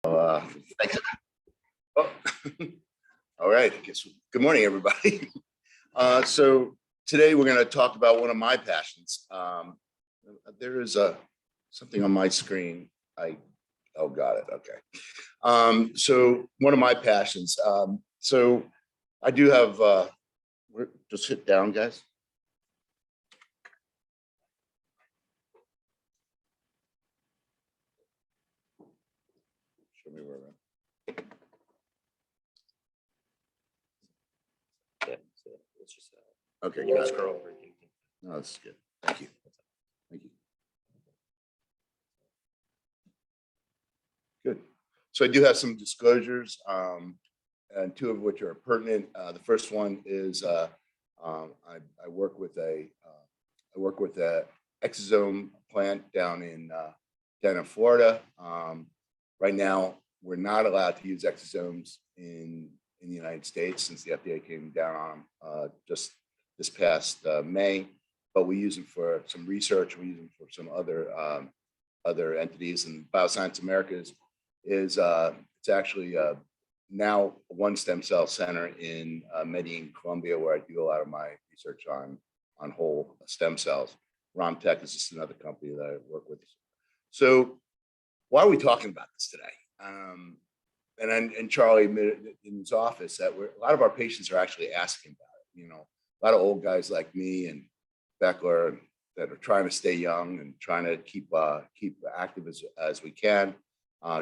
Uh, thanks. Oh, all right. Good morning, everybody. So today we're going to talk about one of my passions. There is something on my screen. Oh, got it. Okay. So one of my passions. So I do have. Just sit down, guys. Show me where we're at. Yeah, so let's just Okay, you got it. scroll over. No, that's good. Thank you. Thank you. Good. So I do have some disclosures, and two of which are pertinent. The first one is I work with a exosome plant down in Florida. Right now, we're not allowed to use exosomes in the United States since the FDA came down on them just this past May. But we use them for some research. We use them for some other entities. And Bioscience America is it's actually now one stem cell center in Medellin, Colombia, where I do a lot of my research on whole stem cells. Romtech is just another company that I work with. So why are we talking about this today? And Charlie admitted in his office that a lot of our patients are actually asking about it. You know, a lot of old guys like me and Beckler that are trying to stay young and trying to keep active as we can,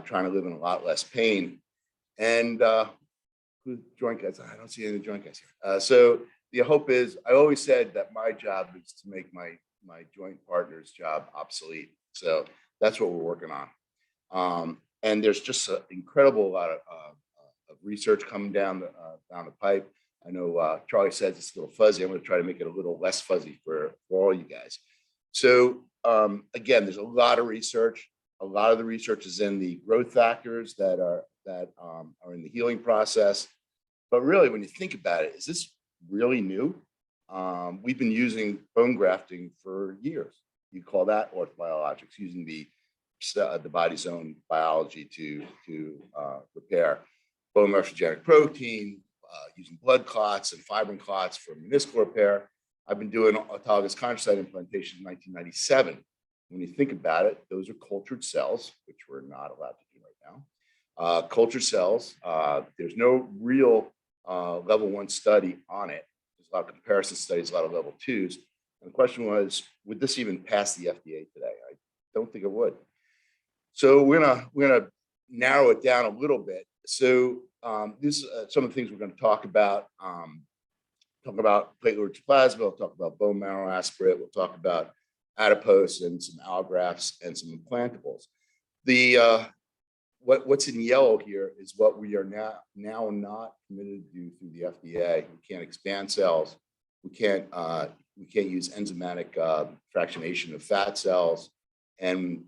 trying to live in a lot less pain. And joint guys, I don't see any joint guys here. So the hope is, I always said that my job is to make my joint partner's job obsolete. So that's what we're working on. And there's just an incredible lot of research coming down the pipe. I know Charlie says it's a little fuzzy. I'm going to try to make it a little less fuzzy for all you guys. So again, there's a lot of research. A lot of the research is in the growth factors that are in the healing process. But really, when you think about it, is this really new? We've been using bone grafting for years. You call that orthobiologics, using the body's own biology to repair bone morphogenic protein, using blood clots and fibrin clots for meniscal repair. I've been doing autologous chondrocyte implantation in 1997. When you think about it, those are cultured cells, which we're not allowed to do right now. Cultured cells, there's no real level 1 study on it. There's a lot of comparison studies, a lot of level 2s. And the question was, would this even pass the FDA today? I don't think it would. So we're gonna narrow it down a little bit. So this is some of the things we're going to talk about. Talk about platelet-rich plasma. We'll talk about bone marrow aspirate. We'll talk about adipose and some allografts and some implantables. What's in yellow here is what we are now not permitted to do through the FDA. We can't expand cells. We can't use enzymatic fractionation of fat cells, and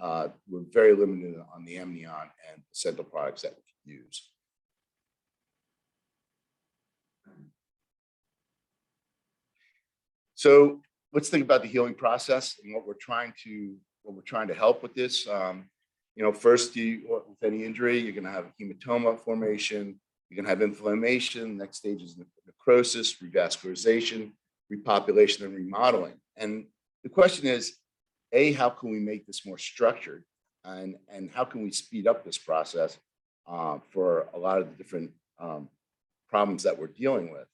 we're very limited on the amnion and placental products that we can use. So let's think about the healing process and what we're trying to help with this. You know, first, with any injury, you're going to have hematoma formation. You're going to have inflammation. Next stage is necrosis, revascularization, repopulation, and remodeling. And the question is, how can we make this more structured, and how can we speed up this process for a lot of the different problems that we're dealing with?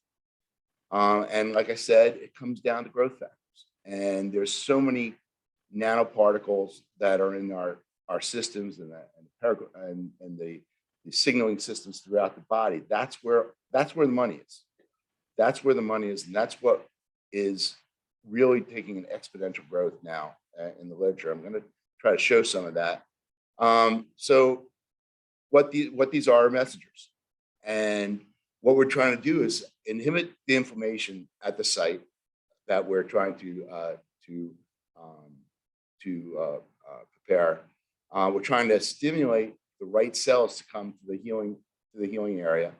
And like I said, it comes down to growth factors. And there's so many nanoparticles that are in our systems and the signaling systems throughout the body. That's where the money is. That's where the money is, and that's what is really taking an exponential growth now in the literature. I'm going to try to show some of that. So what these are messengers, and what we're trying to do is inhibit the inflammation at the site that we're trying to prepare. We're trying to stimulate the right cells to come to the healing area,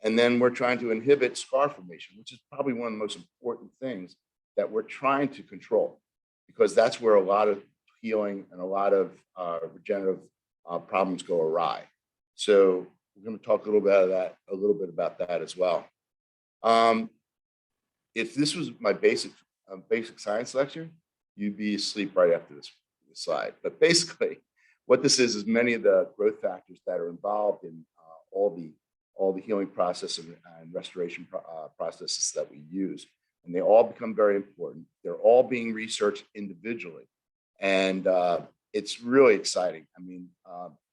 and then we're trying to inhibit scar formation, which is probably one of the most important things that we're trying to control, because that's where a lot of healing and a lot of regenerative problems go awry. So we're going to talk a little bit about that as well. If this was my basic science lecture, you'd be asleep right after this slide. But basically, what this is many of the growth factors that are involved in all the healing process and restoration processes that we use, and they all become very important. They're all being researched individually, and it's really exciting. I mean,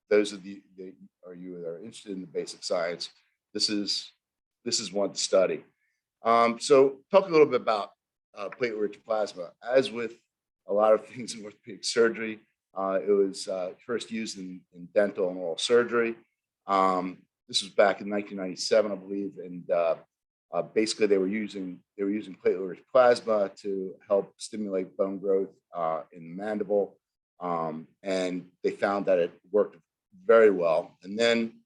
those of you that are interested in the basic science, this is one to study. So talk a little bit about platelet-rich plasma. As with a lot of things in orthopedic surgery, it was first used in dental and oral surgery. This was back in 1997, I believe, and basically they were using platelet-rich plasma to help stimulate bone growth in the mandible, and they found that it worked very well. And then,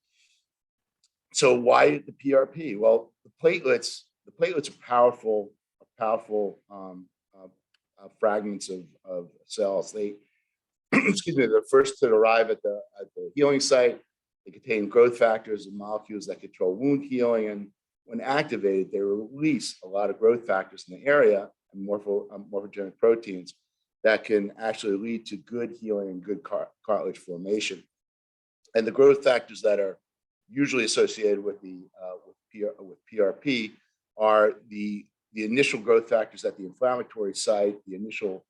so why the PRP? Well, the platelets are powerful fragments of cells. They, excuse me, they're first to arrive at the healing site. They contain growth factors and molecules that control wound healing, and when activated, they release a lot of growth factors in the area and morphogenic proteins that can actually lead to good healing and good cartilage formation. And the growth factors that are usually associated with PRP are the initial growth factors at the inflammatory site, the initial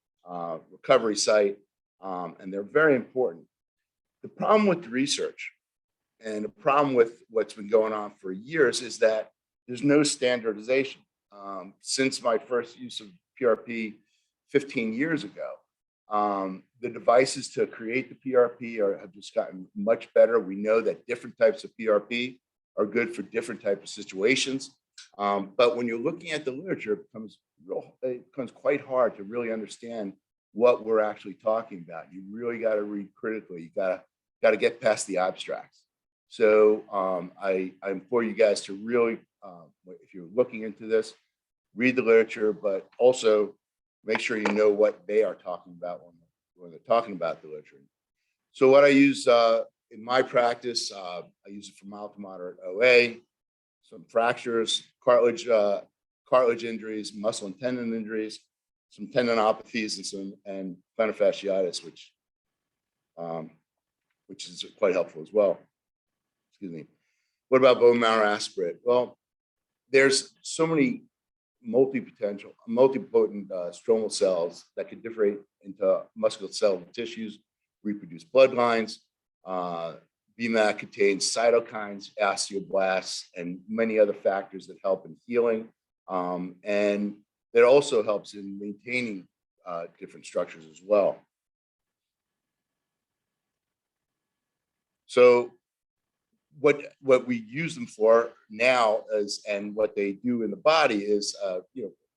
recovery site, and they're very important. The problem with the research and the problem with what's been going on for years is that there's no standardization. Since my first use of PRP 15 years ago, the devices to create the PRP have just gotten much better. We know that different types of PRP are good for different types of situations. But when you're looking at the literature, it becomes quite hard to really understand what we're actually talking about. You really got to read critically. You got to get past the abstracts. So I implore you guys to really, if you're looking into this, read the literature, but also make sure you know what they are talking about when they're talking about the literature. So what I use in my practice, I use it for mild to moderate OA, some fractures, cartilage injuries, muscle and tendon injuries, some tendinopathies, and plantar fasciitis, which is quite helpful as well. Excuse me. What about bone marrow aspirate? Well, there's so many multipotent stromal cells that can differentiate into musculoskeletal tissues, reproduce bloodlines. Bmac contains cytokines, osteoblasts, and many other factors that help in healing. And it also helps in maintaining different structures as well. So what we use them for now and what they do in the body is,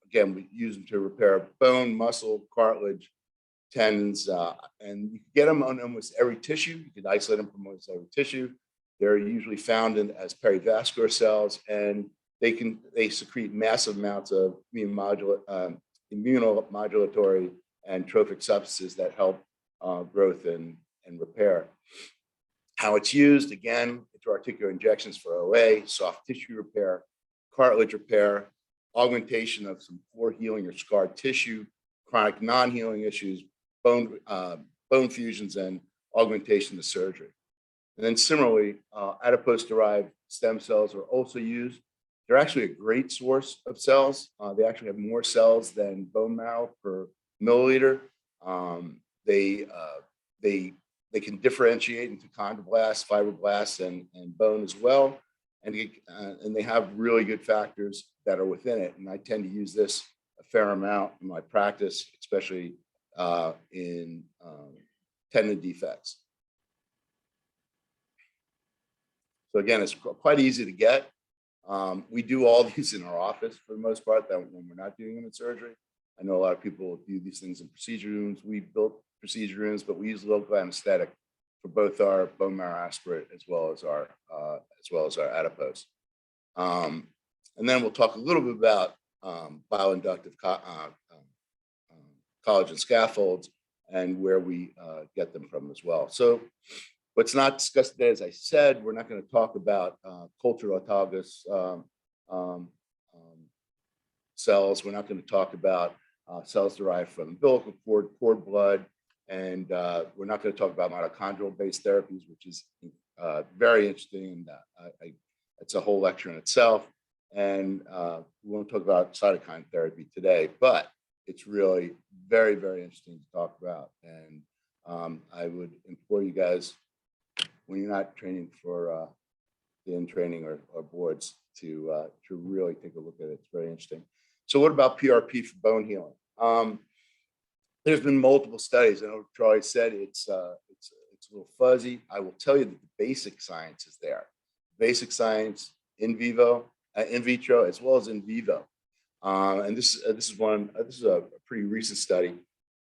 again, we use them to repair bone, muscle, cartilage, tendons, and you can get them on almost every tissue. You can isolate them from almost every tissue. They're usually found as perivascular cells, and they secrete massive amounts of immunomodulatory and trophic substances that help growth and repair. How it's used, again, intra-articular injections for OA, soft tissue repair, cartilage repair, augmentation of some poor healing or scarred tissue, chronic non-healing issues, bone fusions, and augmentation of surgery. And then similarly, adipose-derived stem cells are also used. They're actually a great source of cells. They actually have more cells than bone marrow per milliliter. They can differentiate into chondroblasts, fibroblasts, and bone as well. And they have really good factors that are within it. And I tend to use this a fair amount in my practice, especially in tendon defects. So again, it's quite easy to get. We do all these in our office for the most part, that when we're not doing them in surgery. I know a lot of people do these things in procedure rooms. We built procedure rooms, but we use local anesthetic for both our bone marrow aspirate as well as our adipose. And then we'll talk a little bit about bioinductive collagen scaffolds and where we get them from as well. So What's not discussed today, as I said, we're not going to talk about cultured autologous cells. We're not going to talk about cells derived from umbilical cord, cord blood, and we're not going to talk about mitochondrial-based therapies, which is very interesting. And it's a whole lecture in itself. And we won't talk about cytokine therapy today, but it's really very, very interesting to talk about. And I would implore you guys, when you're not training for in training or boards, to really take a look at it. It's very interesting. So what about PRP for bone healing? There's been multiple studies. I know Charlie said it's a little fuzzy. I will tell you that the basic science is there. Basic science in vitro, as well as in vivo. And this is a pretty recent study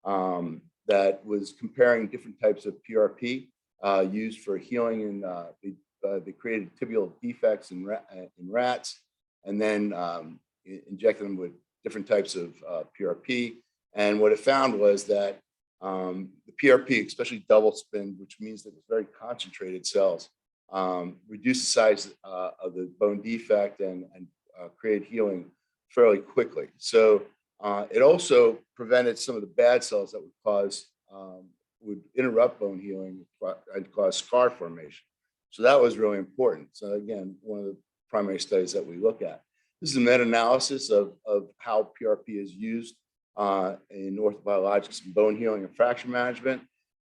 that was comparing different types of PRP used for healing, and they created tibial defects in rats, and then injected them with different types of PRP. And what it found was that the PRP, especially double spin, which means that it's very concentrated cells, reduce the size of the bone defect and create healing fairly quickly. So it also prevented some of the bad cells that would interrupt bone healing and cause scar formation. So that was really important. So again, one of the primary studies that we look at. This is a meta-analysis of how PRP is used in orthobiologics and bone healing and fracture management.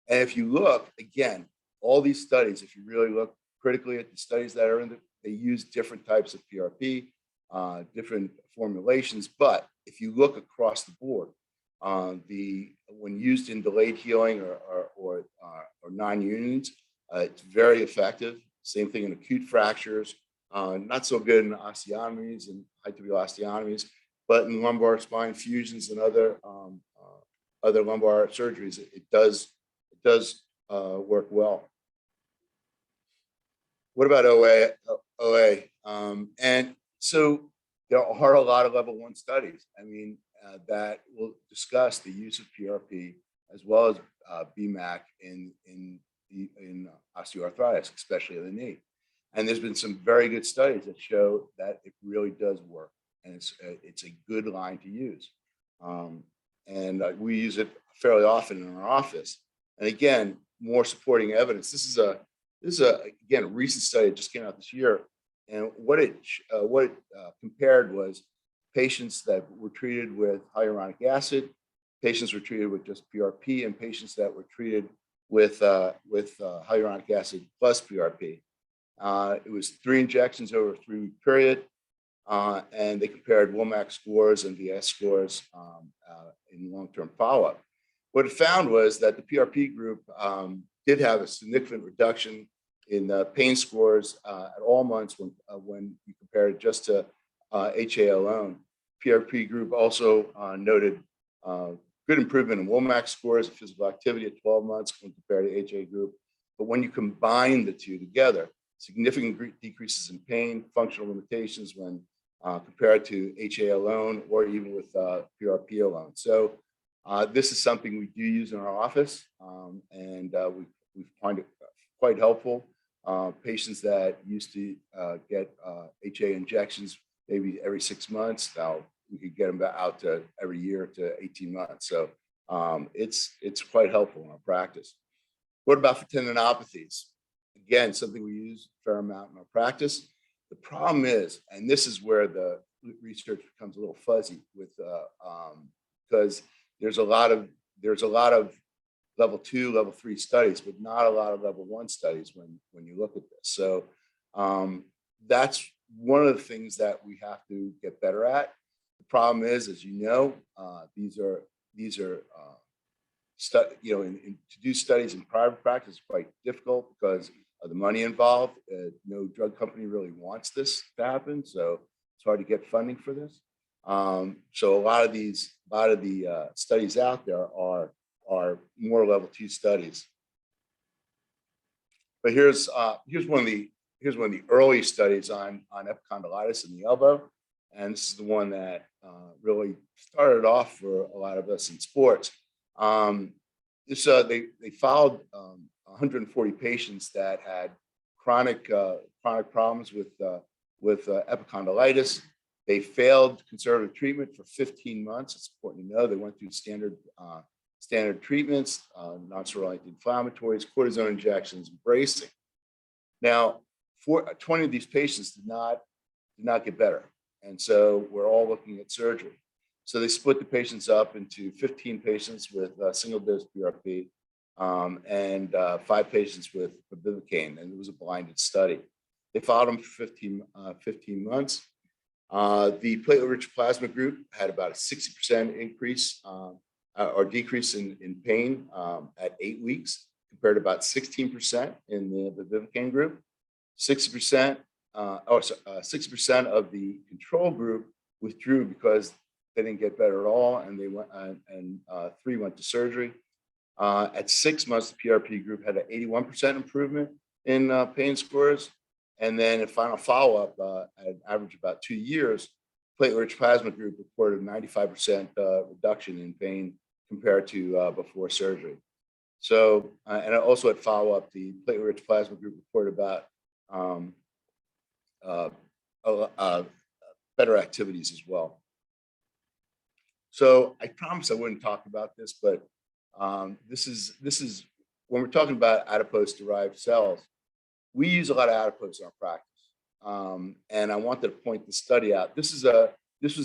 And if you look, again, all these studies, if you really look critically at the studies that are they use different types of PRP, different formulations. But if you look across the board, when used in delayed healing or non-unions, it's very effective. Same thing in acute fractures. Not so good in osteotomies and high tibial osteotomies, but in lumbar spine fusions and other lumbar surgeries, it does work well. What about OA? And so there are a lot of level 1 studies, that will discuss the use of PRP as well as Bmac in osteoarthritis, especially in the knee. And there's been some very good studies that show that it really does work, and it's a good line to use. And we use it fairly often in our office. And again, more supporting evidence. This is again a recent study that just came out this year, and what it compared was patients that were treated with hyaluronic acid, patients were treated with just PRP, and patients that were treated with hyaluronic acid plus PRP. It was 3 injections over a 3-week period, and they compared Bmac scores and VS scores in long-term follow-up. What it found was that the PRP group did have a significant reduction in pain scores at all months when you compare it just to HA alone. PRP group also noted good improvement in Bmac scores of physical activity at 12 months when compared to HA group. But when you combine the two together, significant decreases in pain, functional limitations when compared to HA alone or even with PRP alone. So this is something we do use in our office, and we find it quite helpful. Patients that used to get HA injections maybe every 6 months, now we could get them out to every year to 18 months. So it's quite helpful in our practice. What about for tendinopathies? Again, something we use a fair amount in our practice. The problem is, and this is where the research becomes a little fuzzy with, because there's a lot of level 2, level 3 studies, but not a lot of level 1 studies when you look at this. So that's one of the things that we have to get better at. The problem is, as you know, to do studies in private practice is quite difficult because of the money involved. No drug company really wants this to happen, so it's hard to get funding for this. So a lot of the studies out there are more level 2 studies. But here's one of the early studies on epicondylitis in the elbow, and this is the one that really started off for a lot of us in sports. They followed 140 patients that had chronic problems with epicondylitis. They failed conservative treatment for 15 months. It's important to know they went through standard treatments, non-steroidal anti-inflammatories, cortisone injections, and bracing. Now, 20 of these patients did not get better, and so we're all looking at surgery. So they split the patients up into 15 patients with single-dose PRP and 5 patients with bupivacaine, and it was a blinded study. They followed them for 15 months. The platelet-rich plasma group had about a 60% increase or decrease in pain at 8 weeks, compared to about 16% in the bupivacaine group. 60% of the control group withdrew because they didn't get better at all, and they went 3 went to surgery. At 6 months, the PRP group had an 81% improvement in pain scores. And then in final follow-up, at an average of about 2 years, platelet-rich plasma group reported 95% reduction in pain compared to before surgery. So, and also at follow-up, the platelet-rich plasma group reported about better activities as well. So I promised I wouldn't talk about this, but this is when we're talking about adipose-derived cells, we use a lot of adipose in our practice, and I wanted to point the study out. This was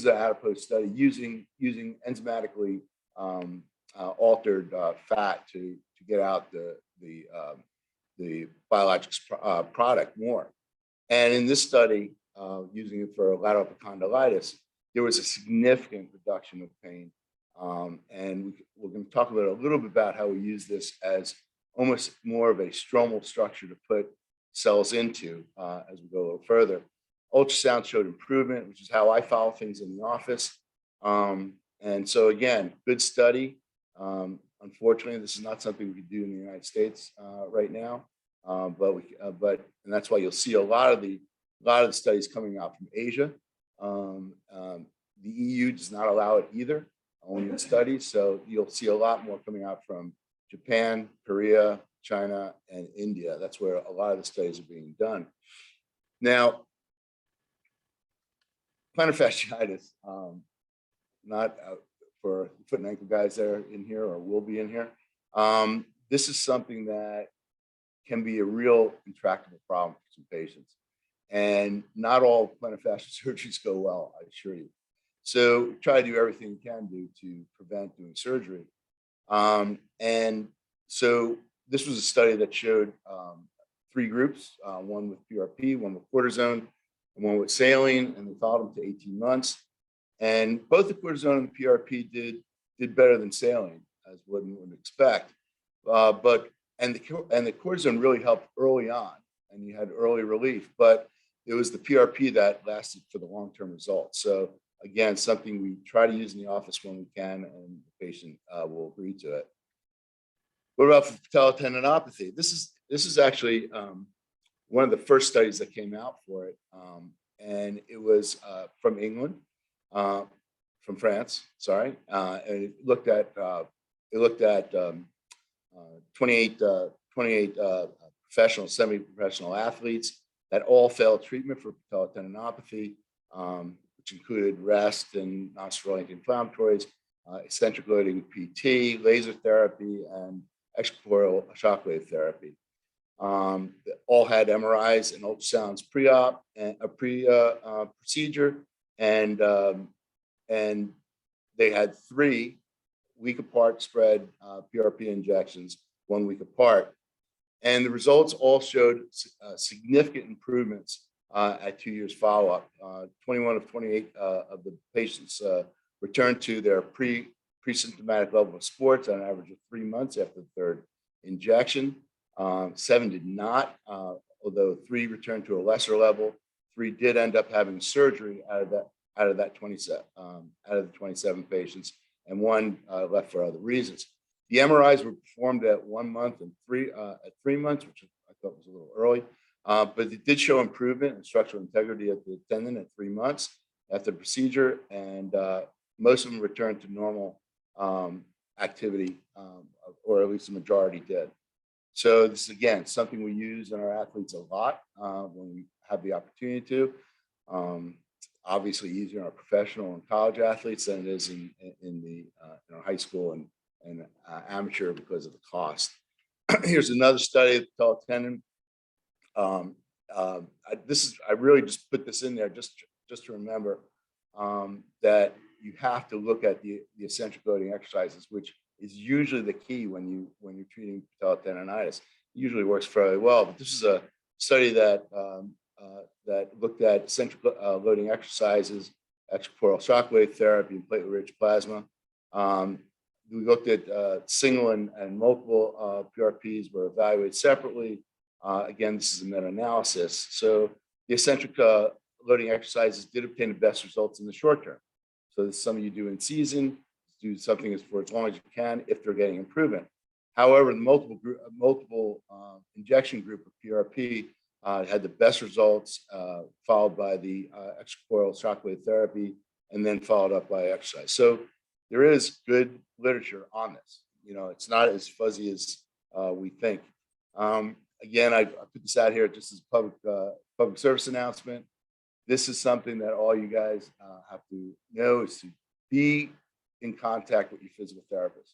an adipose study using enzymatically altered fat to get out the biologics product more. And in this study, using it for lateral epicondylitis, there was a significant reduction of pain. And we're going to talk about a little bit about how we use this as almost more of a stromal structure to put cells into as we go a little further. Ultrasound showed improvement, which is how I follow things in the office. And so again, good study. Unfortunately, this is not something we could do in the United States right now, but that's why you'll see a lot of the studies coming out from Asia. The EU does not allow it either, only in studies. So you'll see a lot more coming out from Japan, Korea, China, and India. That's where a lot of the studies are being done. Now, plantar fasciitis, not for foot and ankle guys that are in here or will be in here. This is something that can be a real intractable problem for some patients. And not all plantar fascia surgeries go well, I assure you. So try to do everything you can do to prevent doing surgery. And so this was a study that showed 3 groups, one with PRP, one with cortisone, and one with saline, and they followed them to 18 months. And both the cortisone and the PRP did better than saline, as one would expect. And the cortisone really helped early on, and you had early relief. But it was the PRP that lasted for the long-term results. So again, something we try to use in the office when we can, and the patient will agree to it. What about for Patellar Tendinopathy? This is actually one of the first studies that came out for it, and it was from England, from France. Sorry, and it looked at 28 professional, semi-professional athletes that all failed treatment for patellar tendinopathy, which included rest and non-steroidal anti-inflammatories, eccentric loading PT, laser therapy, and extracorporeal shockwave therapy. All had MRIs and ultrasounds pre-op and procedure, and they had 3 week apart spread PRP injections 1 week apart. And the results all showed significant improvements at 2 years follow-up. 21 of 28 of the patients returned to their pre-symptomatic level of sports on an average of 3 months after the 3rd injection. 7 did not, although 3 returned to a lesser level. 3 did end up having surgery out of the 27 patients, and 1 left for other reasons. The MRIs were performed at 1 month and 3 months, which I thought was a little early, but it did show improvement in structural integrity of the tendon at 3 months after the procedure, and most of them returned to normal activity, or at least the majority did. So this is, again, something we use in our athletes a lot when we have the opportunity to. Obviously easier in our professional and college athletes than it is in our high school and amateur because of the cost. Here's another study of the patellar tendon. I really just put this in there just to remember that you have to look at the eccentric loading exercises, which is usually the key when you're treating patellar tendonitis. It usually works fairly well, but this is a study that looked at eccentric loading exercises, extracorporeal shockwave therapy, and platelet-rich plasma. We looked at single and multiple PRPs were evaluated separately. Again, this is a meta-analysis. So the eccentric loading exercises did obtain the best results in the short term. So this is something you do in season, do something for as long as you can if they're getting improvement. However, the multiple injection group of PRP had the best results, followed by the extracorporeal shockwave therapy, and then followed up by exercise. So there is good literature on this. It's not as fuzzy as we think. Again, I put this out here just as a public service announcement. This is something that all you guys have to know is to be in contact with your physical therapist.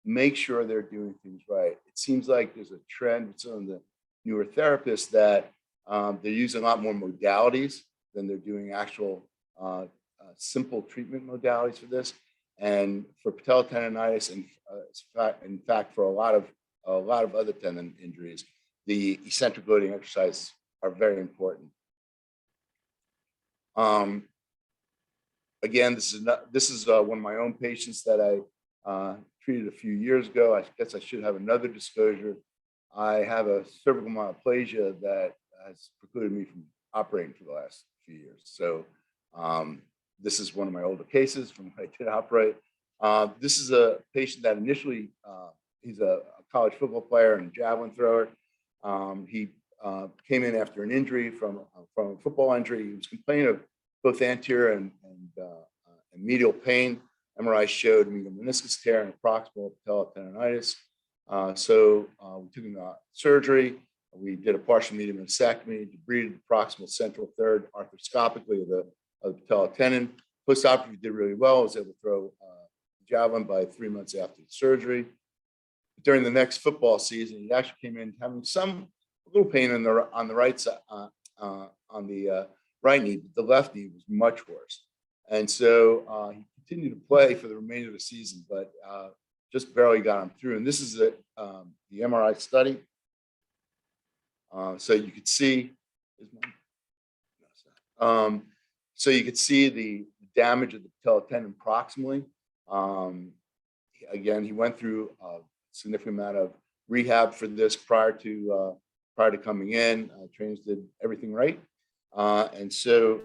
Make sure they're doing things right. It seems like there's a trend with some of the newer therapists that they're using a lot more modalities than they're doing actual simple treatment modalities for this. And for patellar tendonitis, and in fact, for a lot of other tendon injuries, the eccentric loading exercises are very important. Again, this is one of my own patients that I treated a few years ago. I guess I should have another disclosure. I have a cervical myoplegia that has precluded me from operating for the last few years. So this is one of my older cases from when I did operate. This is a patient that initially, he's a college football player and javelin thrower. He came in after an injury from a football injury. He was complaining of both anterior and medial pain. MRI showed medial meniscus tear and proximal patellar tendonitis. So we took him to surgery. We did a partial medial meniscectomy, debrided the proximal central third arthroscopically of the patellar tendon. Post-operatively, did really well. I was able to throw javelin by 3 months after the surgery. During the next football season, he actually came in having a little pain on the right side, on the right knee, but the left knee was much worse. And so he continued to play for the remainder of the season, but just barely got him through. And this is the MRI study. So you could see, the damage of the patellar tendon proximally. Again, he went through a significant amount of rehab for this prior to coming in. Trainers did everything right, and so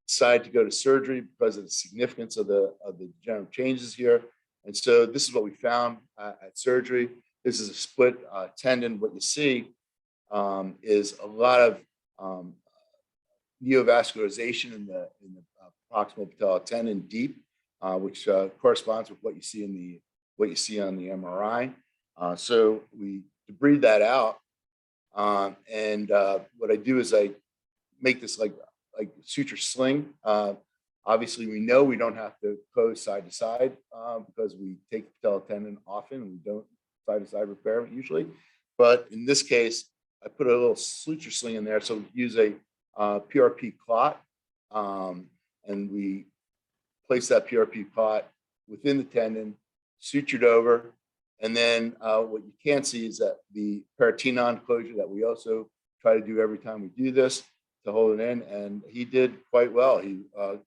decided to go to surgery because of the significance of the degenerative changes here. And so this is what we found at surgery. This is a split tendon. What you see is a lot of neovascularization in the proximal patellar tendon deep, which corresponds with what you see on the MRI. So we debride that out, and what I do is I make this like suture sling. Obviously, we know we don't have to close side to side because we take the patellar tendon often. We don't side to side repair usually, but in this case, I put a little suture sling in there. So we use a PRP clot, and we place that PRP clot within the tendon, sutured over, and then what you can't see is that the peritoneal closure that we also try to do every time we do this to hold it in, and he did quite well. He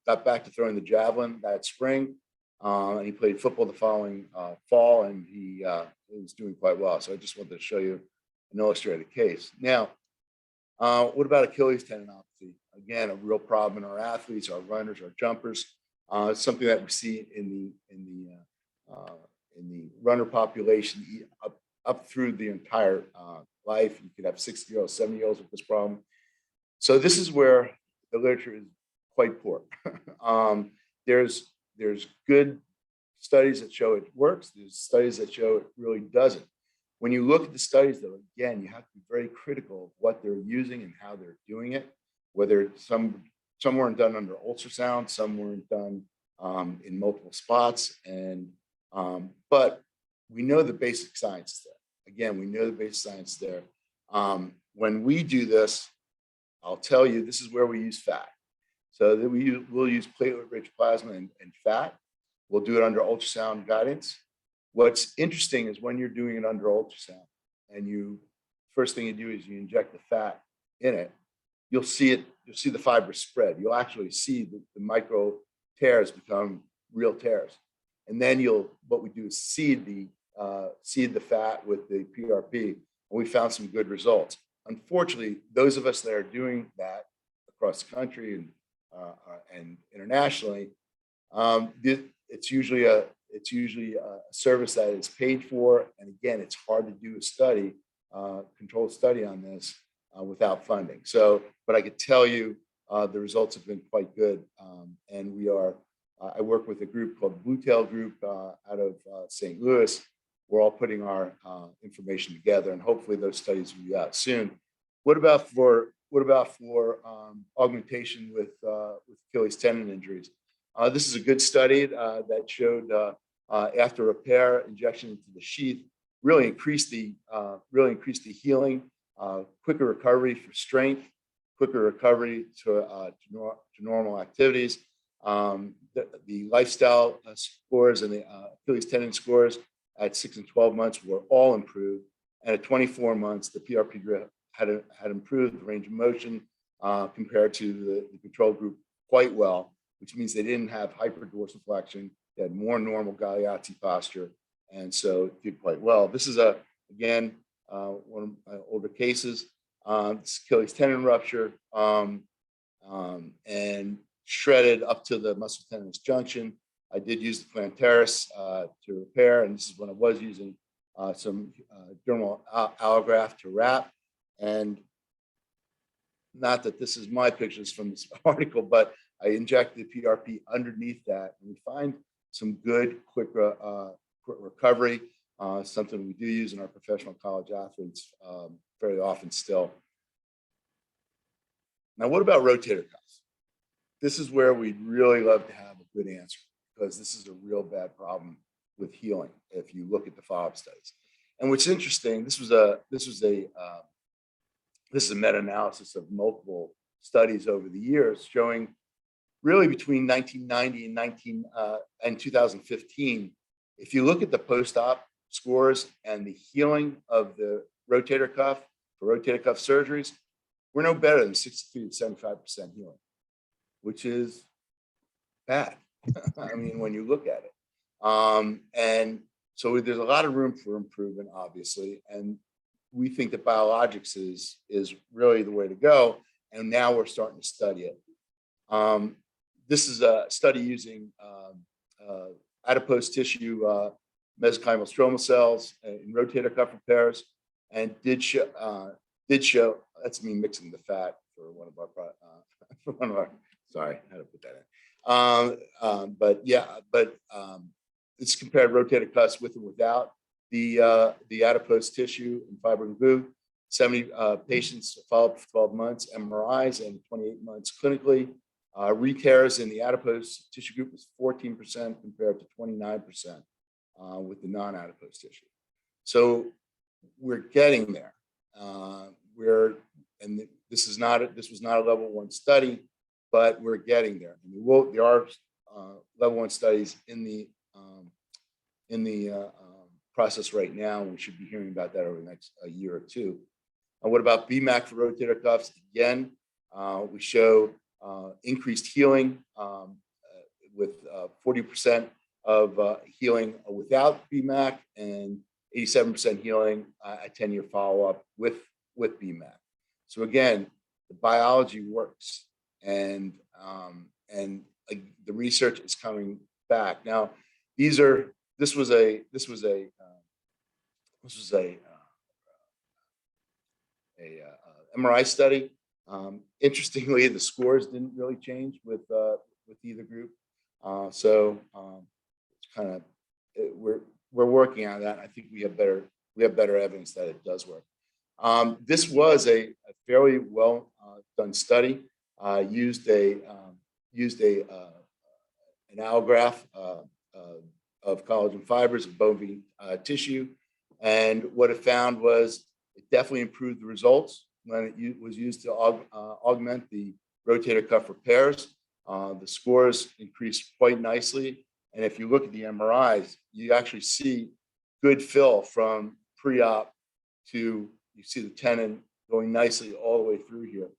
got back to throwing the javelin that spring, and he played football the following fall, and he was doing quite well. So I just wanted to show you an illustrated case. Now, what about Achilles tendinopathy? Again, a real problem in our athletes, our runners, our jumpers. It's something that we see in the runner population up through the entire life. You could have 60-year-olds, 70-year-olds with this problem. So this is where the literature is quite poor. There's good studies that show it works. There's studies that show it really doesn't. When you look at the studies, though, again, you have to be very critical of what they're using and how they're doing it. Whether some weren't done under ultrasound, some weren't done in multiple spots, and but we know the basic science there. Again, we know the basic science there. When we do this, I'll tell you, this is where we use fat. So that we'll use platelet-rich plasma and fat. We'll do it under ultrasound guidance. What's interesting is when you're doing it under ultrasound, and first thing you do is you inject the fat in it, you'll see the fibers spread. You'll actually see the micro tears become real tears. And then what we do is seed the fat with the PRP, and we found some good results. Unfortunately, those of us that are doing that across the country and internationally, it's usually a service that is paid for, and again, it's hard to do a controlled study on this without funding. So, but I could tell you the results have been quite good, and I work with a group called the Blue Tail Group out of St. Louis. We're all putting our information together, and hopefully those studies will be out soon. What about for augmentation with Achilles tendon injuries? This is a good study that showed after repair, injection into the sheath really increased the healing, quicker recovery for strength, quicker recovery to normal activities. The lifestyle scores and the Achilles tendon scores at 6 and 12 months were all improved. And at 24 months, the PRP group had improved the range of motion compared to the control group quite well, which means they didn't have hyperdorsiflexion. They had more normal Galeazzi posture, and so it did quite well. This is again one of my older cases. It's Achilles tendon rupture and shredded up to the muscle tendinous junction. I did use the plantaris to repair, and this is when I was using some dermal allograft to wrap. And not that this is my pictures from this article, but I injected PRP underneath that, and we find some good quick recovery, something we do use in our professional college athletes very often still. Now, what about rotator cuffs? This is where we'd really love to have a good answer, because this is a real bad problem with healing if you look at the follow-up studies. And what's interesting, this is a meta-analysis of multiple studies over the years showing really between 1990 and 2015, if you look at the post-op scores and the healing of the rotator cuff for rotator cuff surgeries, we're no better than 63 to 75% healing, which is bad. I mean, when you look at it. And so there's a lot of room for improvement, obviously. And we think that biologics is really the way to go. And now we're starting to study it. This is a study using adipose tissue mesenchymal stromal cells in rotator cuff repairs, and did show that's me mixing the fat for one of our sorry, I had to put that in. It's compared rotator cuffs with and without the adipose tissue and fibrin glue. 70 patients followed for 12 months, MRIs, and 28 months clinically. Re-tears in the adipose tissue group was 14% compared to 29% with the non-adipose tissue. So we're getting there. This was not a level 1 study, but we're getting there. And there are level 1 studies in the process right now. We should be hearing about that over the next year or two. And what about Bmac for rotator cuffs? Again, we show increased healing with 40% of healing without Bmac and 87% healing at 10-year follow-up with Bmac. So again, the biology works, and the research is coming back. Now, this was a MRI study. Interestingly, the scores didn't really change with either group. So it's kind of we're working on that. I think we have better we have better evidence that it does work. This was a fairly well done study. Used an allograft of collagen fibers of bovine tissue, and what it found was it definitely improved the results when it was used to augment the rotator cuff repairs. The scores increased quite nicely, and if you look at the MRIs, you actually see good fill from pre-op to, you see the tendon going nicely all the way through here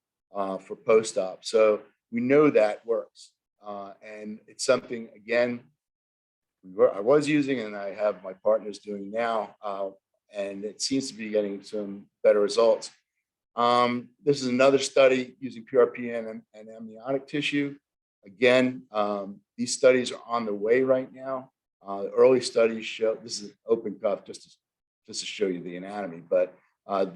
for post-op. So we know that works. And it's something, again, I was using and I have my partners doing now, and it seems to be getting some better results. This is another study using PRP and amniotic tissue. Again, these studies are on the way right now. Early studies show, this is an open cuff just to show you the anatomy, but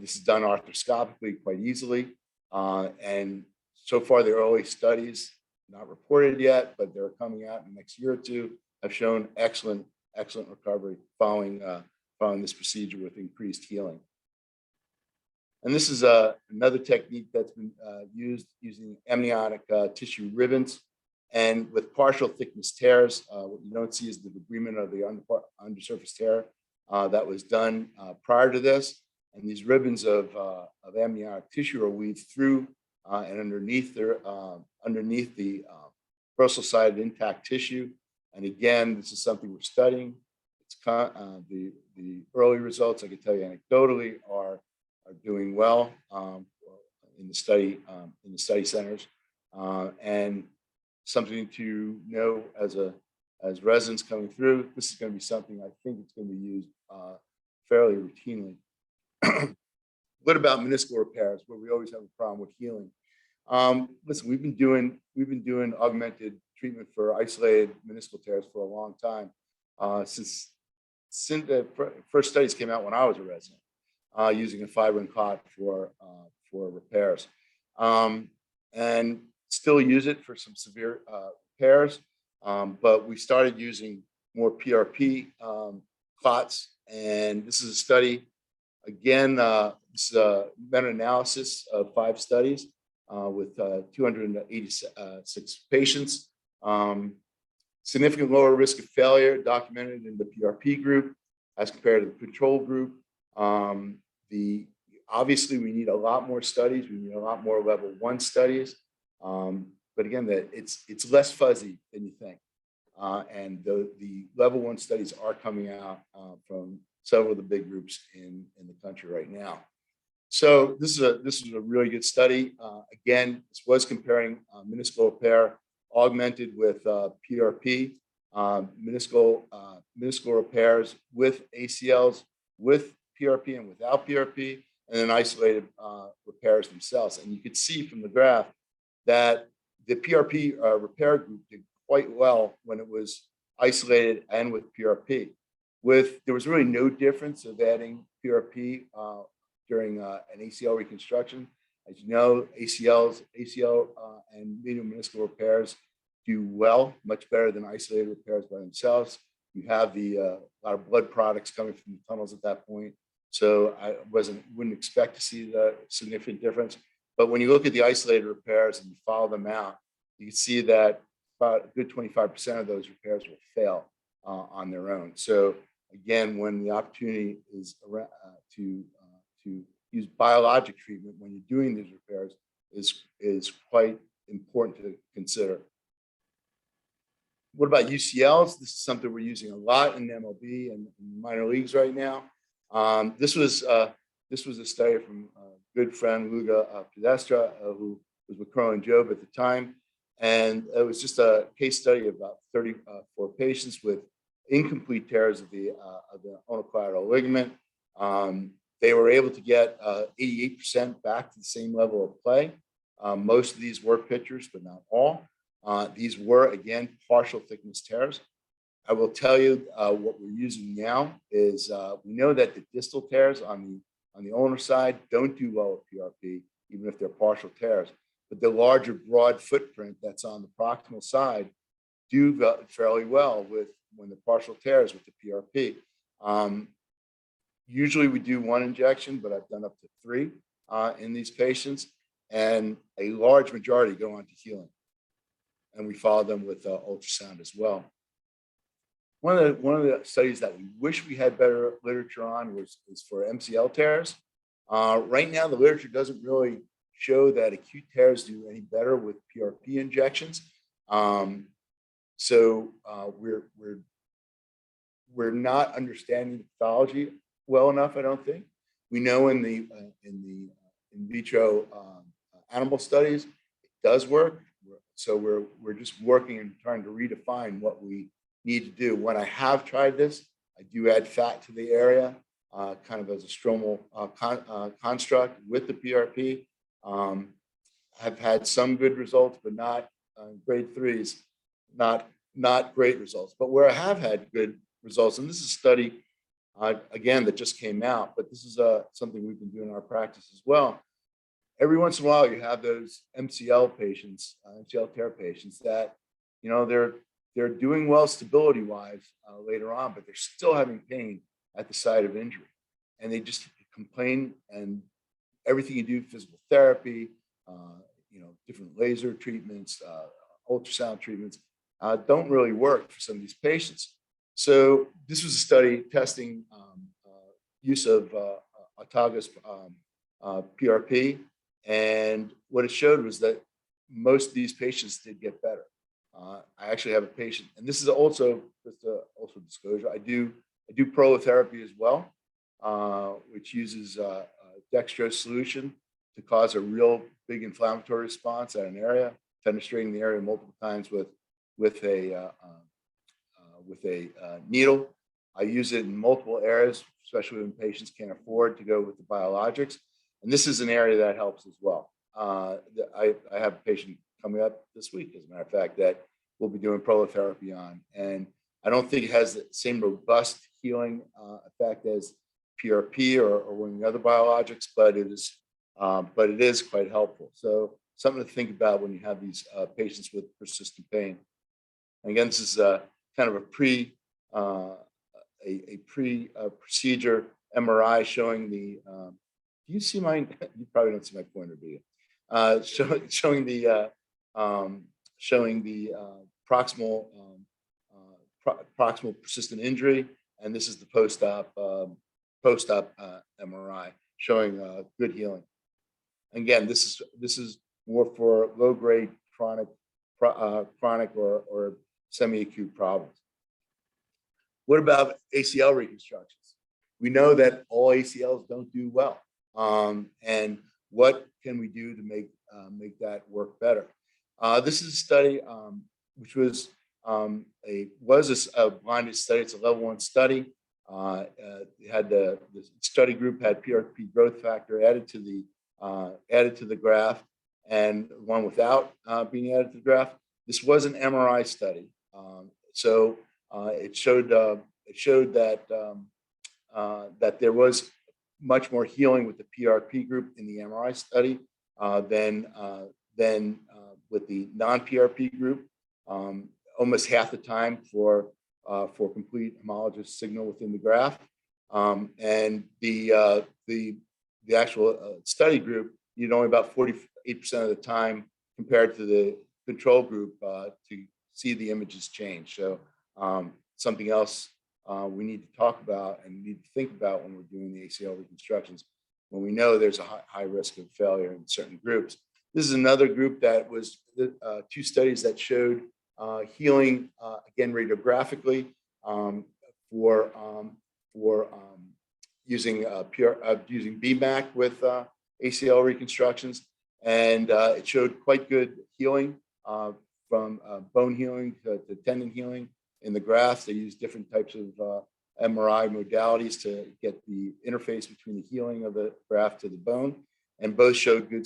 this is done arthroscopically quite easily. And so far, the early studies, not reported yet, but they're coming out in the next year or two, have shown excellent recovery following this procedure with increased healing. And this is another technique that's been used using amniotic tissue ribbons and with partial thickness tears. What you don't see is the debridement of the undersurface tear that was done prior to this. And these ribbons of amniotic tissue are weaved through and underneath the dorsal side of intact tissue. And again, this is something we're studying. It's the early results, I can tell you anecdotally, are doing well in the study centers, and something to know as residents coming through. This is going to be something I think it's going to be used fairly routinely. What about meniscal repairs, where we always have a problem with healing? Listen, we've been doing augmented treatment for isolated meniscal tears for a long time, since the first studies came out when I was a resident, using a fibrin clot for repairs, and still use it for some severe repairs. But we started using more PRP clots, and this is a study. Again, this is a meta-analysis of 5 studies with 286 patients. Significant lower risk of failure documented in the PRP group as compared to the control group. Obviously, we need a lot more studies. We need a lot more level 1 studies. But again, it's less fuzzy than you think. And the level 1 studies are coming out from several of the big groups in the country right now. So this is a really good study. Again, this was comparing meniscal repair augmented with PRP, meniscal repairs with ACLs, with PRP and without PRP, and then isolated repairs themselves. And you could see from the graph that the PRP repair group did quite well when it was isolated and with PRP. There was really no difference of adding PRP during an ACL reconstruction. As you know, ACL and medial meniscal repairs do well, much better than isolated repairs by themselves. You have a lot of blood products coming from the tunnels at that point, so I wouldn't expect to see the significant difference. But when you look at the isolated repairs and you follow them out, you can see that about a good 25% of those repairs will fail on their own. So again, when the opportunity is to use biologic treatment when you're doing these repairs is quite important to consider. What about UCLs? This is something we're using a lot in MLB and minor leagues right now. This was a study from a good friend, Luga Pedestra, who was with Crow and Job at the time. And it was just a case study of about 34 patients with incomplete tears of the omocollateral ligament. They were able to get 88% back to the same level of play. Most of these were pitchers, but not all. These were, again, partial thickness tears. I will tell you what we're using now is we know that the distal tears on the ulnar side don't do well with PRP, even if they're partial tears. But the larger, broad footprint that's on the proximal side do fairly well when the partial tears with the PRP. Usually we do one injection, but I've done up to 3 in these patients, and a large majority go on to healing. And we follow them with ultrasound as well. One of the studies that we wish we had better literature on is for Mcl tears. Right now, the literature doesn't really show that acute tears do any better with PRP injections. So we're not understanding the pathology well enough, I don't think. We know in the in vitro animal studies, it does work. So we're just working and trying to redefine what we need to do. When I have tried this, I do add fat to the area, kind of as a stromal construct with the PRP. I've had some good results, but not grade 3s, not great results. But where I have had good results, and this is a study, again, that just came out, but this is something we've been doing in our practice as well. Every once in a while, you have those MCL patients, MCL tear patients that, you know, they're doing well stability-wise later on, but they're still having pain at the site of injury. And they just complain, and everything you do, physical therapy, you know, different laser treatments, ultrasound treatments, don't really work for some of these patients. So this was a study testing use of autologous PRP. And what it showed was that most of these patients did get better. I actually have a patient, and this is also just also disclosure. I do Prolotherapy as well, which uses dextrose solution to cause a real big inflammatory response at an area, fenestrating the area multiple times with a needle. I use it in multiple areas, especially when patients can't afford to go with the biologics. And this is an area that helps as well. I have a patient coming up this week, as a matter of fact, that we'll be doing Prolotherapy on. And I don't think it has the same robust healing effect as PRP or one of the other biologics, but it is quite helpful. So something to think about when you have these patients with persistent pain. And again, this is kind of a procedure MRI showing the. Do you see mine? You probably don't see my pointer, do you? Showing the proximal persistent injury, and this is the post-op MRI showing good healing. Again, this is more for low-grade chronic or semi-acute problems. What about ACL reconstructions? We know that all ACLs don't do well. And what can we do to make that work better? This is a study which was a blinded study. It's a level 1 study. The study group had PRP growth factor added to the graft, and one without being added to the graft. This was an MRI study, so it showed that there was much more healing with the PRP group in the MRI study than with the non-PRP group. Almost half the time for complete homologous signal within the graft, and the actual study group needed only about 48% of the time compared to the control group to see the images change. So something else we need to talk about and need to think about when we're doing the ACL reconstructions, when we know there's a high risk of failure in certain groups. This is another group that was 2 studies that showed healing, again, radiographically, for using Bmac with ACL reconstructions, and it showed quite good healing from bone healing to tendon healing in the grafts. They use different types of MRI modalities to get the interface between the healing of the graft to the bone, and both showed good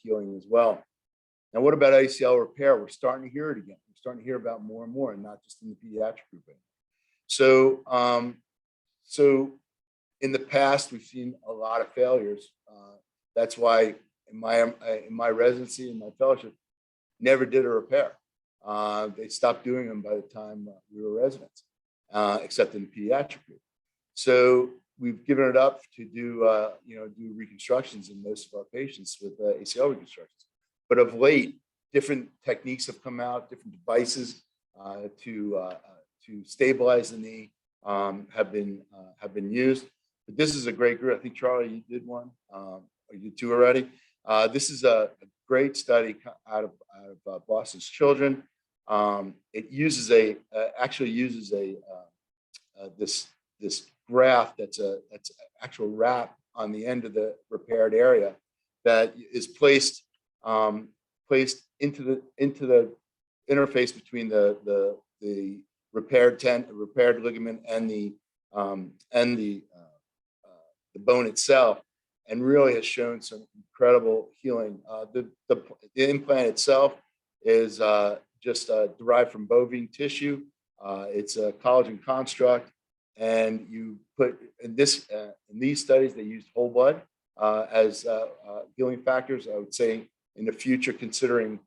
healing as well. Now, what about ACL repair? We're starting to hear it again. We're starting to hear about more and more, and not just in the pediatric group anymore. So in the past, we've seen a lot of failures. That's why in my residency and my fellowship, never did a repair. They stopped doing them by the time we were residents, except in the pediatric group. So we've given it up to do do reconstructions in most of our patients with ACL reconstructions. But of late, different techniques have come out, different devices to stabilize the knee have been used. But this is a great group. I think Charlie, you did one, or you did two already. This is a great study out of Boston's Children. It uses actually uses this graft that's actual wrap on the end of the repaired area that is placed into the interface between the repaired ligament and the bone itself, and really has shown some incredible healing. The implant itself is just derived from bovine tissue. It's a collagen construct, and you put in these studies they used whole blood as healing factors. I would say in the future, considering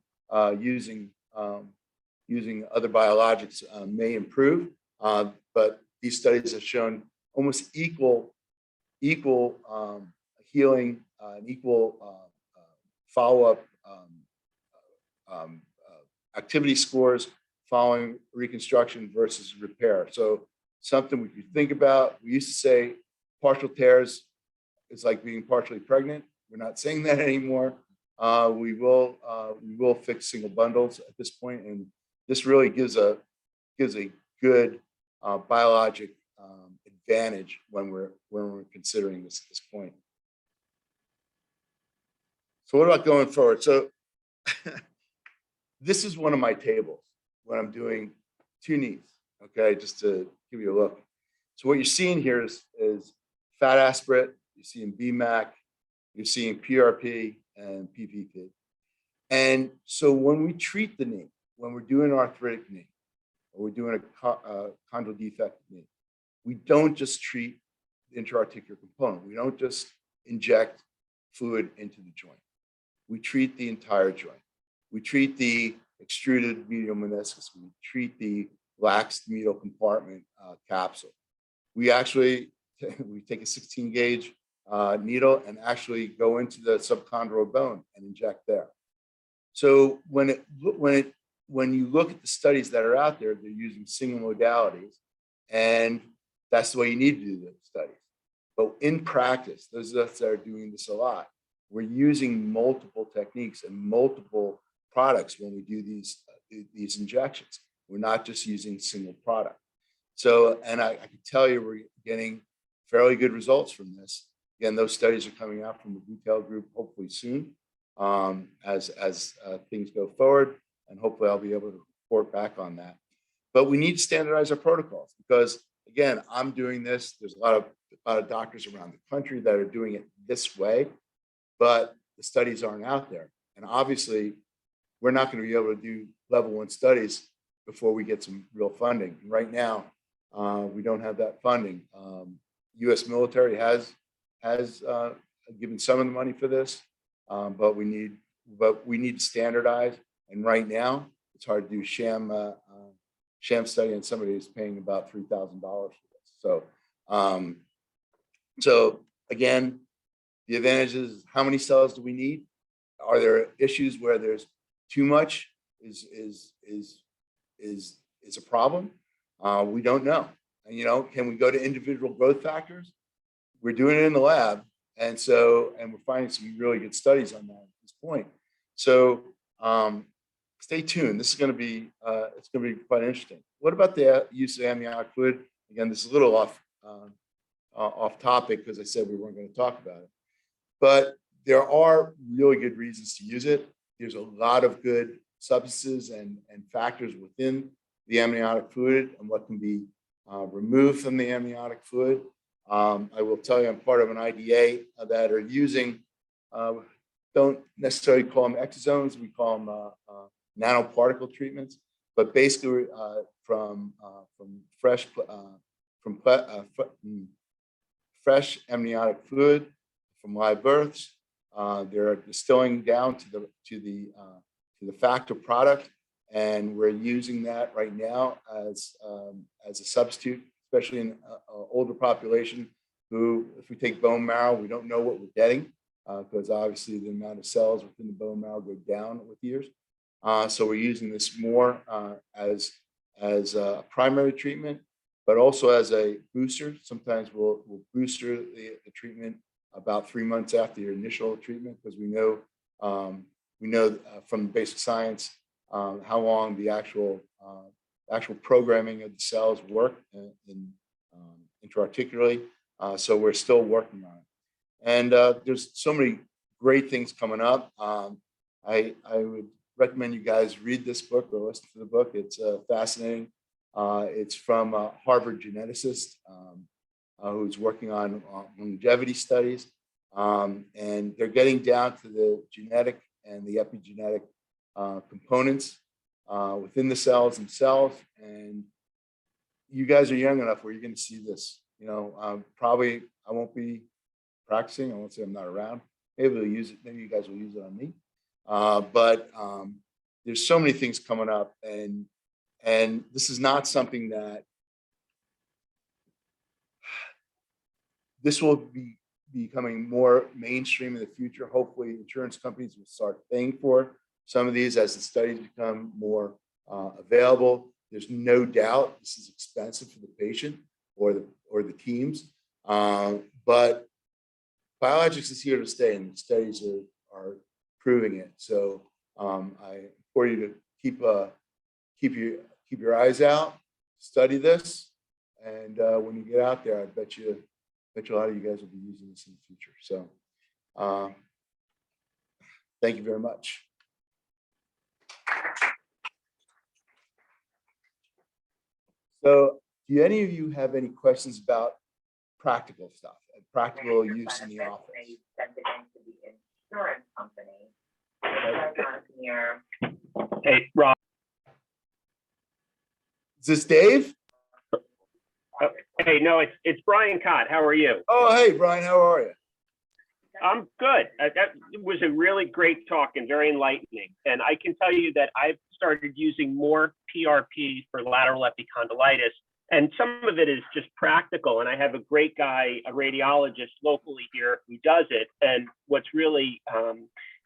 using other biologics may improve, but these studies have shown almost equal healing and equal follow-up activity scores following reconstruction versus repair. So something we could think about. We used to say partial tears is like being partially pregnant. We're not saying that anymore. We will fix single bundles at this point, and this really gives a good biologic advantage when we're considering this at this point. So what about going forward? So this is one of my tables when I'm doing two knees. Okay, just to give you a look. So what you're seeing here is fat aspirate. You're seeing Bmac. You're seeing PRP and PPP. And so when we treat the knee, when we're doing an arthritic knee, or we're doing a chondral defect knee, we don't just treat the intra-articular component. We don't just inject fluid into the joint. We treat the entire joint. We treat the extruded medial meniscus. We treat the laxed medial compartment capsule. We actually take a 16 gauge needle and actually go into the subchondral bone and inject there. So when you look at the studies that are out there, they're using single modalities, and that's the way you need to do the studies. But in practice, those of us that are doing this a lot, we're using multiple techniques and multiple products when we do these injections. We're not just using single product. So, and I can tell you, we're getting fairly good results from this. Again, those studies are coming out from the detail group hopefully soon as things go forward, and hopefully I'll be able to report back on that. But we need to standardize our protocols because, again, I'm doing this. There's a lot of doctors around the country that are doing it this way, but the studies aren't out there. And obviously, we're not going to be able to do level 1 studies before we get some real funding. And right now, we don't have that funding. U.S. military has given some of the money for this, but we need to standardize. And right now, it's hard to do sham study, and somebody is paying about $3,000 for this. So again, the advantage is how many cells do we need? Are there issues where there's too much is a problem? We don't know. And, can we go to individual growth factors? We're doing it in the lab, and we're finding some really good studies on that at this point. So stay tuned. This is going to be it's going to be quite interesting. What about the use of amniotic fluid? Again, this is a little off topic because I said we weren't going to talk about it, but there are really good reasons to use it. There's a lot of good substances and factors within the amniotic fluid and what can be removed from the amniotic fluid. I will tell you, I'm part of an IDA that are using, don't necessarily call them exosomes, we call them nanoparticle treatments, but basically from fresh amniotic fluid from live births. They're distilling down to the factor product, and we're using that right now as a substitute, especially in older population who, if we take bone marrow, we don't know what we're getting because obviously the amount of cells within the bone marrow go down with years. So we're using this more as a primary treatment, but also as a booster. Sometimes we'll booster the treatment about 3 months after your initial treatment because we know from basic science how long the actual programming of the cells work intra-articularly. So we're still working on it. And there's so many great things coming up. I would recommend you guys read this book or listen to the book. It's fascinating. It's from a Harvard geneticist who's working on longevity studies. And they're getting down to the genetic and the epigenetic components within the cells themselves. And you guys are young enough where you're going to see this. Probably I won't be practicing. I won't say I'm not around. Maybe we'll use it. Maybe you guys will use it on me. But there's so many things coming up, and this is not something that this will be becoming more mainstream in the future. Hopefully, insurance companies will start paying for some of these as the studies become more available. There's no doubt this is expensive for the patient or the teams, but biologics is here to stay, and studies are proving it. So I implore you to keep your eyes out, study this, and when you get out there, I bet you a lot of you guys will be using this in the future. So thank you very much. So do any of you have any questions about practical stuff and practical use in the office? You send it into the insurance company. It says on here. Hey, Rob. Is this Dave? Hey, no, it's Brian Cott. How are you? Oh, hey, Brian, how are you? I'm good. That was a really great talk and very enlightening. And I can tell you that I've started using more PRP for lateral epicondylitis. And some of it is just practical. And I have a great guy, a radiologist locally here who does it. And what's really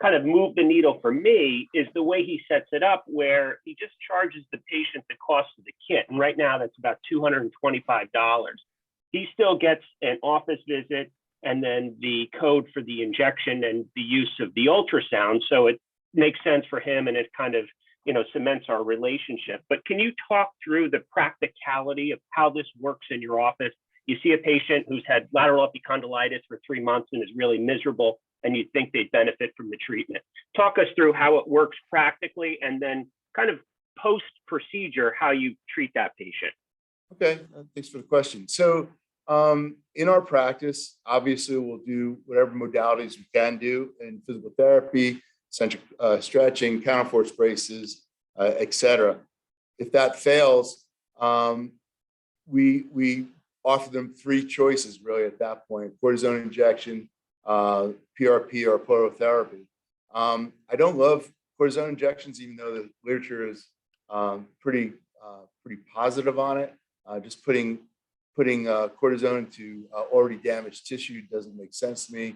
kind of moved the needle for me is the way he sets it up, where he just charges the patient the cost of the kit. And right now that's about $225. He still gets an office visit and then the code for the injection and the use of the ultrasound. So it makes sense for him, and it kind of, cements our relationship. But can you talk through the practicality of how this works in your office? You see a patient who's had lateral epicondylitis for 3 months and is really miserable, and you think they'd benefit from the treatment. Talk us through how it works practically, and then kind of post-procedure, how you treat that patient. Okay, thanks for the question. So in our practice, obviously we'll do whatever modalities we can do in physical therapy, centric stretching, counterforce braces, etc. If that fails, we offer them 3 choices really at that point: cortisone injection, PRP, or prolotherapy. I don't love cortisone injections, even though the literature is pretty positive on it. Just putting cortisone into already damaged tissue doesn't make sense to me.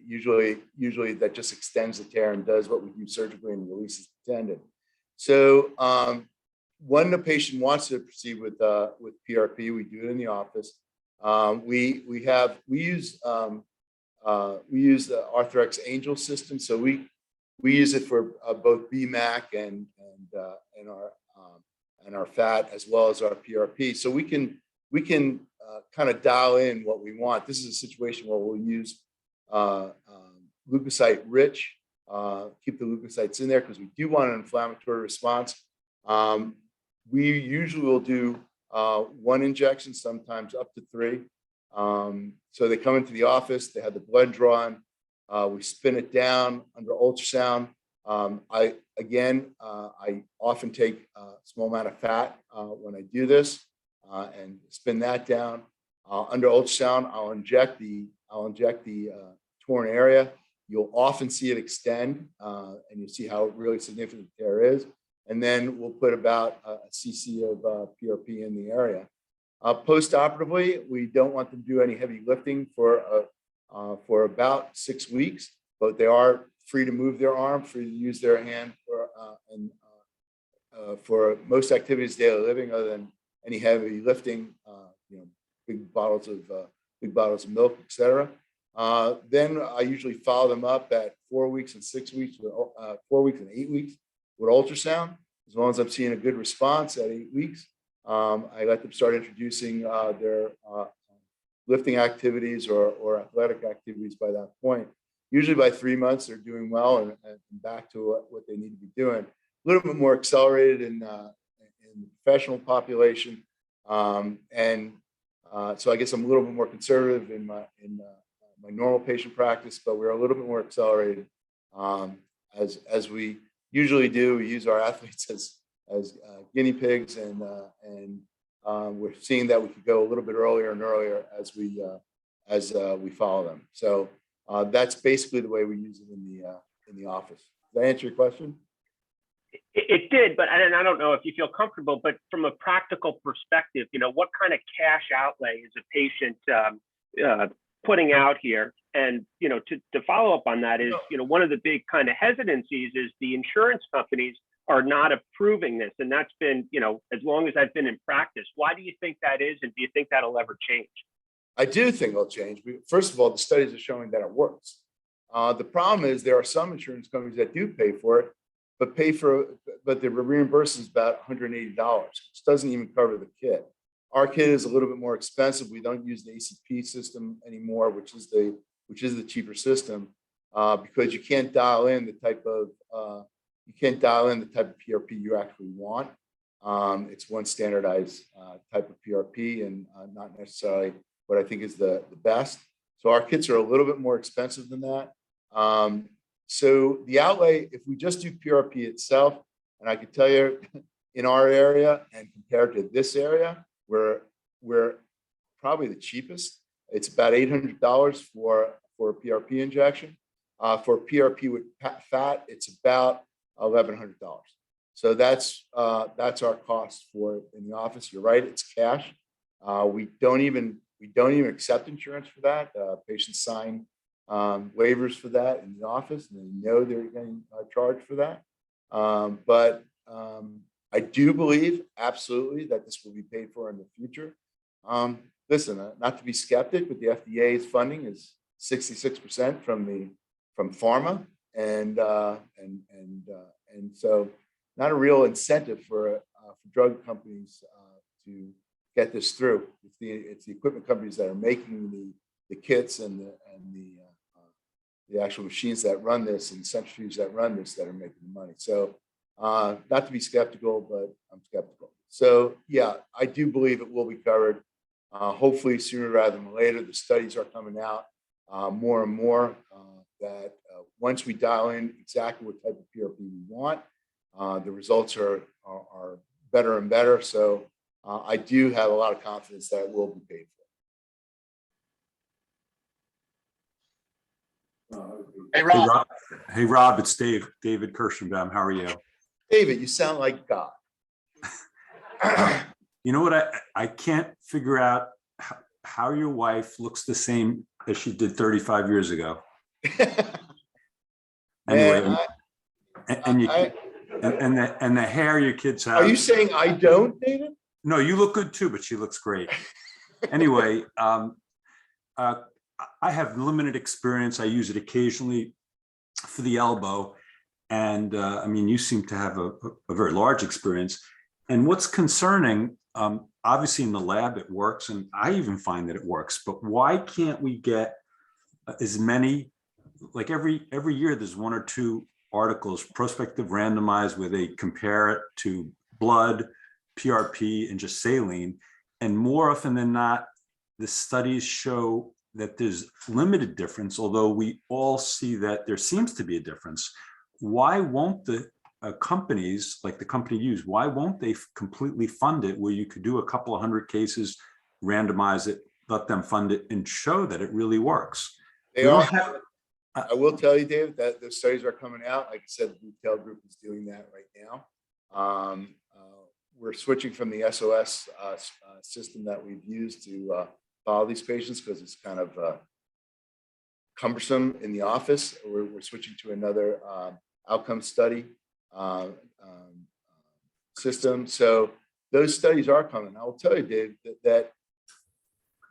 Usually that just extends the tear and does what we do surgically and releases the tendon. So when the patient wants to proceed with PRP, we do it in the office. We use the Arthrex Angel system, so we use it for both Bmac and our fat, as well as our PRP. So we can kind of dial in what we want. This is a situation where we'll use leukocyte rich, keep the leukocytes in there because we do want an inflammatory response. We usually will do 1 injection, sometimes up to 3. So they come into the office, they have the blood drawn, we spin it down under ultrasound. I often take a small amount of fat when I do this and spin that down. Under ultrasound, I'll inject the torn area. You'll often see it extend, and you'll see how really significant the tear is. And then we'll put about a cc of PRP in the area. Post-operatively, we don't want them to do any heavy lifting for about 6 weeks, but they are free to move their arm, free to use their hand for most activities of daily living, other than any heavy lifting, big bottles of milk, etc. Then I usually follow them up at 4 weeks and 6 weeks, 4 weeks and 8 weeks with ultrasound. As long as I'm seeing a good response at 8 weeks, I let them start introducing their lifting activities or athletic activities by that point. Usually by 3 months, they're doing well and back to what they need to be doing. A little bit more accelerated in the professional population. So I guess I'm a little bit more conservative in my normal patient practice, but we're a little bit more accelerated. As we usually do, we use our athletes as guinea pigs, and we're seeing that we could go a little bit earlier and earlier as we follow them. So that's basically the way we use it in the office. Did I answer your question? It did, but I don't know if you feel comfortable, but from a practical perspective, what kind of cash outlay is a patient putting out here? And, to follow up on that is, one of the big kind of hesitancies is the insurance companies are not approving this. And that's been, as long as I've been in practice. Why do you think that is? And do you think that'll ever change? I do think it'll change. First of all, the studies are showing that it works. The problem is there are some insurance companies that do pay for it, but the reimbursement is about $180, which doesn't even cover the kit. Our kit is a little bit more expensive. We don't use the ACP system anymore, which is the cheaper system, because you can't dial in the type of PRP you actually want. It's one standardized type of PRP, and not necessarily what I think is the best. So our kits are a little bit more expensive than that. So the outlay, if we just do PRP itself, and I can tell you in our area and compared to this area, we're probably the cheapest. It's about $800 for a PRP injection. For PRP with fat, it's about $1,100. So that's our cost for it in the office. You're right, it's cash. We don't even accept insurance for that. Patients sign waivers for that in the office, and they know they're getting charged for that. But I do believe absolutely that this will be paid for in the future. Listen, not to be skeptic, but the FDA's funding is 66% from pharma, and so not a real incentive for drug companies to get this through. It's the equipment companies that are making the kits and the actual machines that run this and centrifuges that run this that are making the money. So not to be skeptical, but I'm skeptical. So yeah, I do believe it will be covered. Hopefully sooner rather than later. The studies are coming out more and more that once we dial in exactly what type of PRP we want, the results are better and better. So I do have a lot of confidence that it will be paid for. Hey, Rob, it's David Kirschenbaum. How are you? David, you sound like God. You know what? I can't figure out how your wife looks the same as she did 35 years ago. Anyway, and the hair your kids have. Are you saying I don't, David? No, you look good too, but she looks great. Anyway, I have limited experience. I use it occasionally for the elbow. And I mean, you seem to have a very large experience. And what's concerning, obviously in the lab, it works. And I even find that it works. But why can't we get as many, like every year, there's 1 or 2 articles, prospective randomized, where they compare it to blood, PRP, and just saline. And more often than not, the studies show that there's limited difference, although we all see that there seems to be a difference. Why won't the companies, like the company you use, why won't they completely fund it where you could do a couple of 100 cases, randomize it, let them fund it, and show that it really works? They are. I will tell you, David, that those studies are coming out. Like I said, the retail group is doing that right now. we're switching from the SOS system that we've used to follow these patients because it's kind of cumbersome in the office. We're switching to another outcome study system. So those studies are coming. I will tell you, Dave, that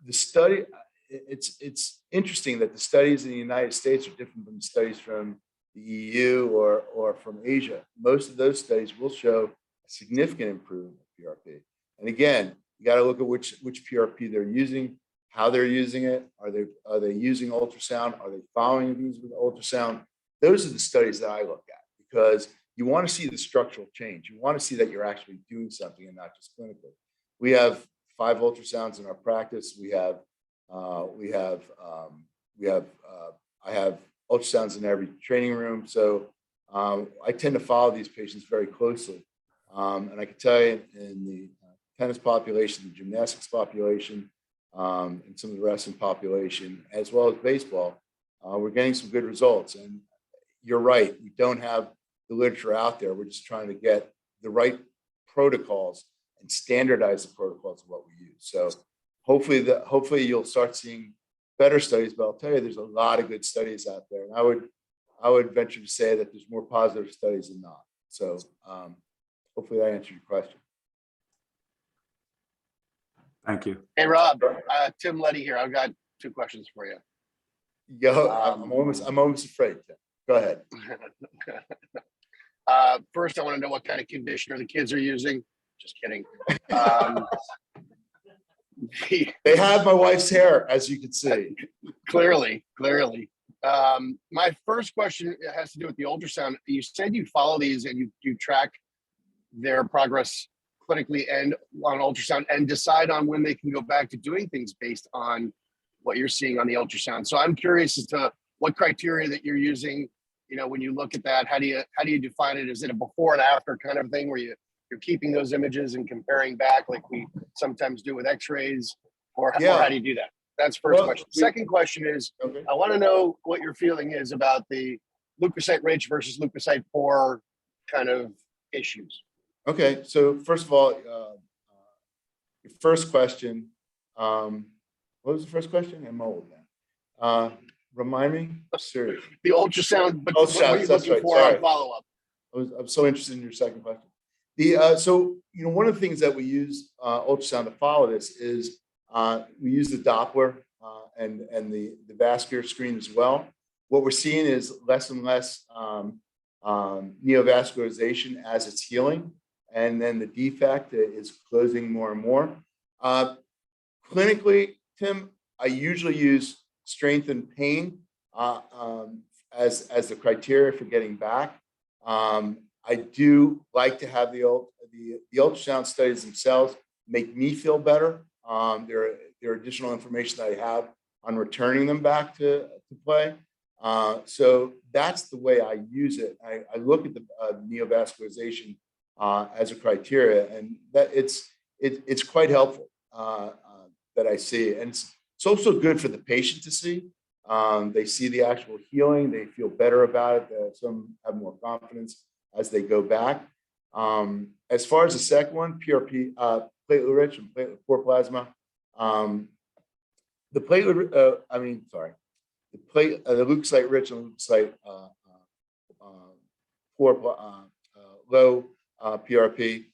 the study, it's interesting that the studies in the United States are different from the studies from the EU or from Asia. Most of those studies will show a significant improvement in PRP. And again, you got to look at which PRP they're using, how they're using it. Are they using ultrasound? Are they following these with ultrasound? Those are the studies that I look at because you want to see the structural change. You want to see that you're actually doing something and not just clinically. We have 5 ultrasounds in our practice. I have ultrasounds in every training room. So I tend to follow these patients very closely. And I can tell you in the tennis population, the gymnastics population, and some of the wrestling population, as well as baseball, we're getting some good results. And you're right, we don't have the literature out there. We're just trying to get the right protocols and standardize the protocols of what we use. So hopefully you'll start seeing better studies, but I'll tell you, there's a lot of good studies out there. And I would venture to say that there's more positive studies than not. So hopefully that answered your question. Thank you. Hey, Rob, Tim Letty here. I've got 2 questions for you. I'm almost afraid. Tim. Go ahead. First, I want to know what kind of conditioner the kids are using. Just kidding. They have my wife's hair, as you can see. Clearly. My first question has to do with the ultrasound. You said you follow these and you track their progress clinically and on ultrasound and decide on when they can go back to doing things based on what you're seeing on the ultrasound. So I'm curious as to what criteria that you're using. You know, when you look at that, how do you define it? Is it a before and after kind of thing where you're keeping those images and comparing back like we sometimes do with x-rays, or how do you do that? That's first question. Second question is, okay, I want to know what your feeling is about the leukocyte rich versus leukocyte poor kind of issues. Okay, so first of all, your first question, what was the first question? I'm old now. Remind me? Seriously. The ultrasound, but what are you looking for on follow-up? I'm so interested in your second question. So, you know, one of the things that we use ultrasound to follow this is we use the Doppler and the vascular screen as well. What we're seeing is less and less neovascularization as it's healing, and then the defect is closing more and more. Clinically, Tim, I usually use strength and pain as the criteria for getting back. I do like to have the ultrasound studies themselves make me feel better. There are additional information that I have on returning them back to play. So that's the way I use it. I look at the neovascularization as a criteria, and that it's quite helpful that I see. And it's also good for the patient to see. They see the actual healing. They feel better about it. Some have more confidence as they go back. As far as the second one, PRP, platelet rich and platelet poor plasma. The leukocyte rich and leukocyte poor, low PRP.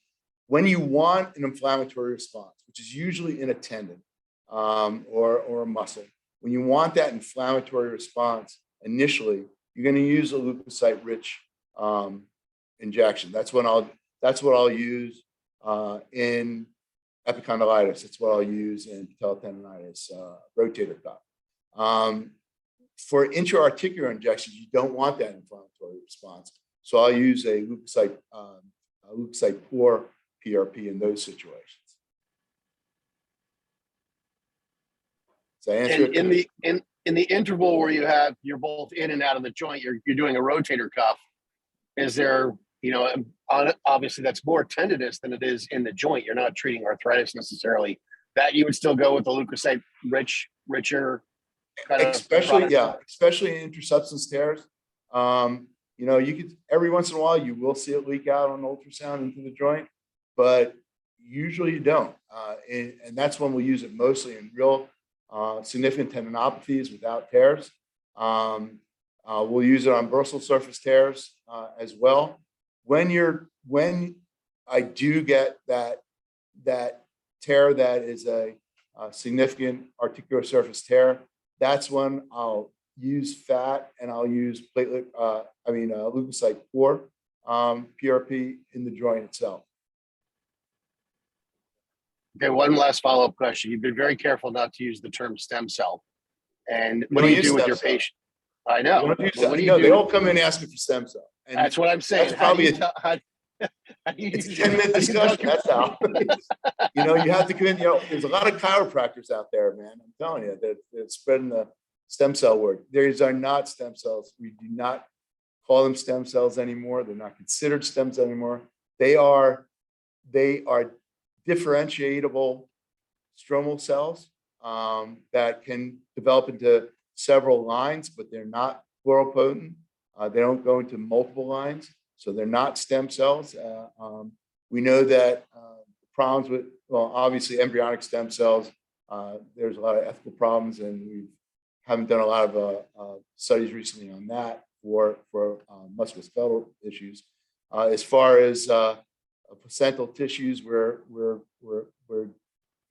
When you want an inflammatory response, which is usually in a tendon or a muscle, when you want that inflammatory response initially, you're going to use a leukocyte rich injection. That's what I'll use in epicondylitis. It's what I'll use in patellar tendinitis, rotator cuff. For intra-articular injections, you don't want that inflammatory response. So I'll use a leukocyte poor PRP in those situations. So I answer in the interval where you're both in and out of the joint, you're doing a rotator cuff. Is there, obviously that's more tendinous than it is in the joint. You're not treating arthritis necessarily. That you would still go with the leukocyte richer kind of especially in intersubstance tears. You could every once in a while you will see it leak out on ultrasound into the joint. but usually you don't. And that's when we'll use it mostly in real significant tendinopathies without tears. We'll use it on bursal surface tears as well. When I do get that tear that is a significant articular surface tear, that's when I'll use fat and I'll use leukocyte poor PRP in the joint itself. Okay, one last follow-up question. You've been very careful not to use the term stem cell. And what do don't you use do with stem your cell. patient? I know. What do you But what do no, you they do? all come in asking for stem cell. And That's what I'm saying. that's probably how do you it's a use 10-minute how do you tell discussion. That's how. You have to come in. There's a lot of chiropractors out there, man. I'm telling you, that spreading the stem cell word. These are not stem cells. We do not call them stem cells anymore. They're not considered stem cells anymore. They are differentiatable stromal cells that can develop into several lines, but they're not pluripotent. They don't go into multiple lines, so they're not stem cells. We know that problems with, obviously embryonic stem cells, there's a lot of ethical problems, and we haven't done a lot of studies recently on that for musculoskeletal issues. As far as placental tissues, we're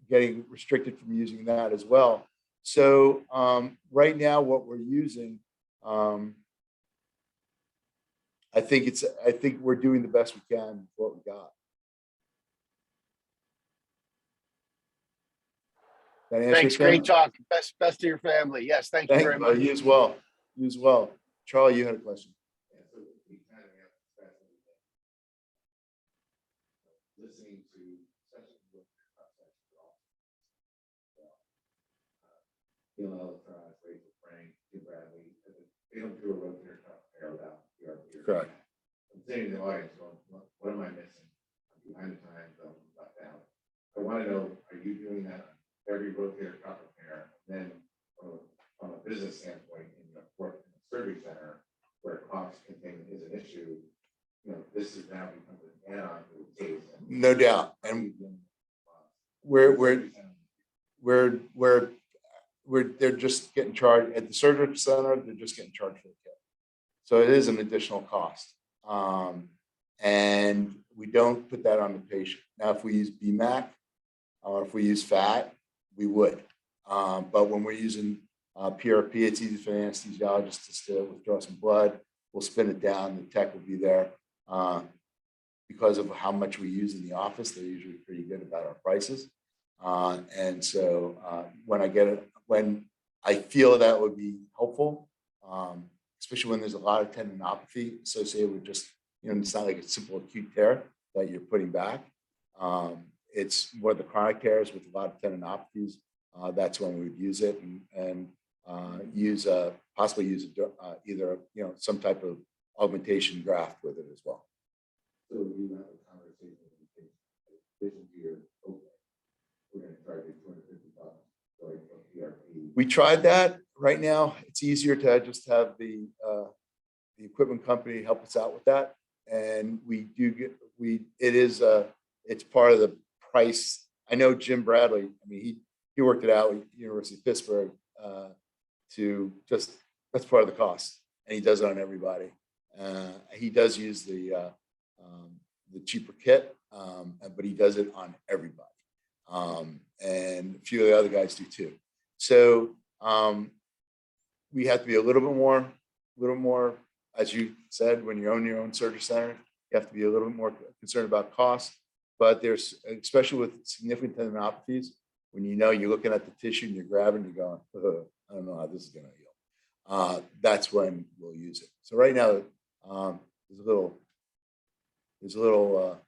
getting restricted from using that as well. So right now, what we're using, I think we're doing the best we can with what we got. That answer Thanks. your Great question? talk. Best to your family. Yes. Thank you very much. You as well. You as well. Charlie, you had a question. Listening to Rachel Frank, Jim Bradley, they don't do a rotator cuff repair without PRP. Correct. I'm sitting in the audience going, what am I missing? I'm behind the times, I'm left out. I want to know, are you doing that on every rotator cuff repair? And then from a business standpoint, in the surgery center, where cost containment is an issue, this is now becomes an add-on to the case. No doubt. And they're just getting charged at the surgery center. They're just getting charged for the kit, so it is an additional cost, and we don't put that on the patient. Now, if we use Bmac or if we use fat, we would. But when we're using PRP, it's easy for the anesthesiologist to still withdraw some blood. We'll spin it down. The tech will be there. Because of how much we use in the office, they're usually pretty good about our prices. And so when I feel that would be helpful, especially when there's a lot of tendinopathy associated with just, it's not like a simple acute tear that you're putting back. It's more the chronic tears with a lot of tendinopathies. That's when we would use it and possibly use either, some type of augmentation graft with it as well. So you have a conversation with the patient here. Okay, we're going to try to get $250 We tried that. Right now, it's easier to just have the equipment company help us out with that, and it's part of the price. I know Jim Bradley. I mean, he worked it out at University of Pittsburgh that's part of the cost, and he does it on everybody. He does use the cheaper kit, but he does it on everybody. And a few of the other guys do too. So we have to be a little more, as you said, when you own your own surgery center, you have to be a little bit more concerned about cost. But there's, especially with significant tendinopathies, when you're looking at the tissue and you're grabbing, you're going, I don't know how this is going to heal. That's when we'll use it. So right now, there's a little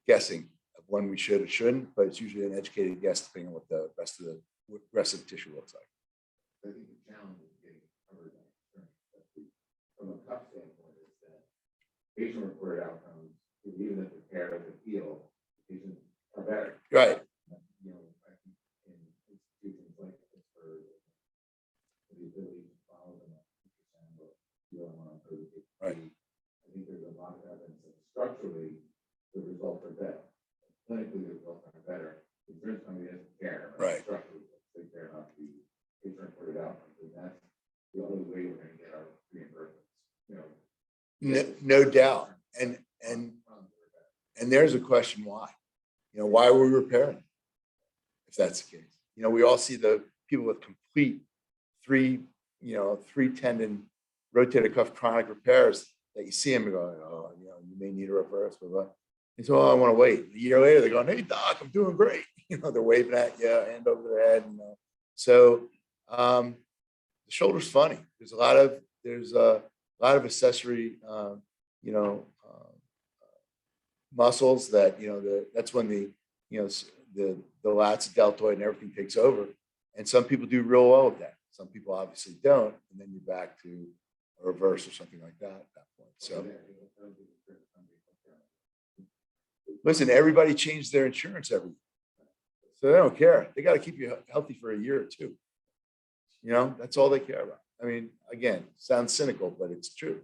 guessing of when we should or shouldn't, but it's usually an educated guess depending on what the rest of the tissue looks like. I think the challenge is getting covered from a cuff standpoint is that patient-reported outcomes, even if the tear doesn't heal, patients are better. Right. I think in institutions like Pittsburgh, the ability to follow them up right. I think there's a lot of evidence that structurally the results are better. clinically they're both are better. If there's somebody that's care, Right. structurally, take care of the patient-reported outcomes, and that's the only way we're going to get our reimbursements. No doubt. And there's a question why. Why are we repairing? If that's the case. We all see the people with complete three tendon rotator cuff chronic repairs that you see them going, oh, you may need a reverse, blah. And so, oh, I want to wait. A year later, they're going, hey, doc, I'm doing great. They're waving at you, hand over their head. So the shoulder's funny. There's a lot of accessory, muscles that, that's when the lats, deltoid, and everything takes over. And some people do real well with that. Some people obviously don't. And then you're back to a reverse or something like that at that point. So listen, everybody changed their insurance every year. So they don't care. They got to keep you healthy for a year or two. That's all they care about. I mean, again, sounds cynical, but it's true.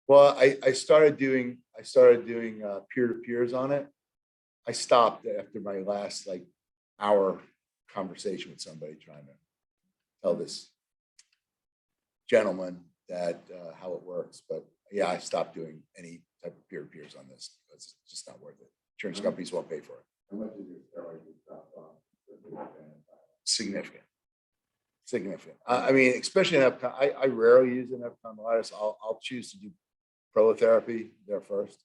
Well, I started doing peer-to-peers on it. I stopped after my last hour conversation with somebody trying to tell this gentleman that how it works. But yeah, I stopped doing any type of peer-to-peers on this because it's just not worth it. Insurance companies won't pay for it. How much is your steroid stop on? Significant. I mean, especially in I rarely use an epicondylitis. I'll choose to do Prolotherapy there first,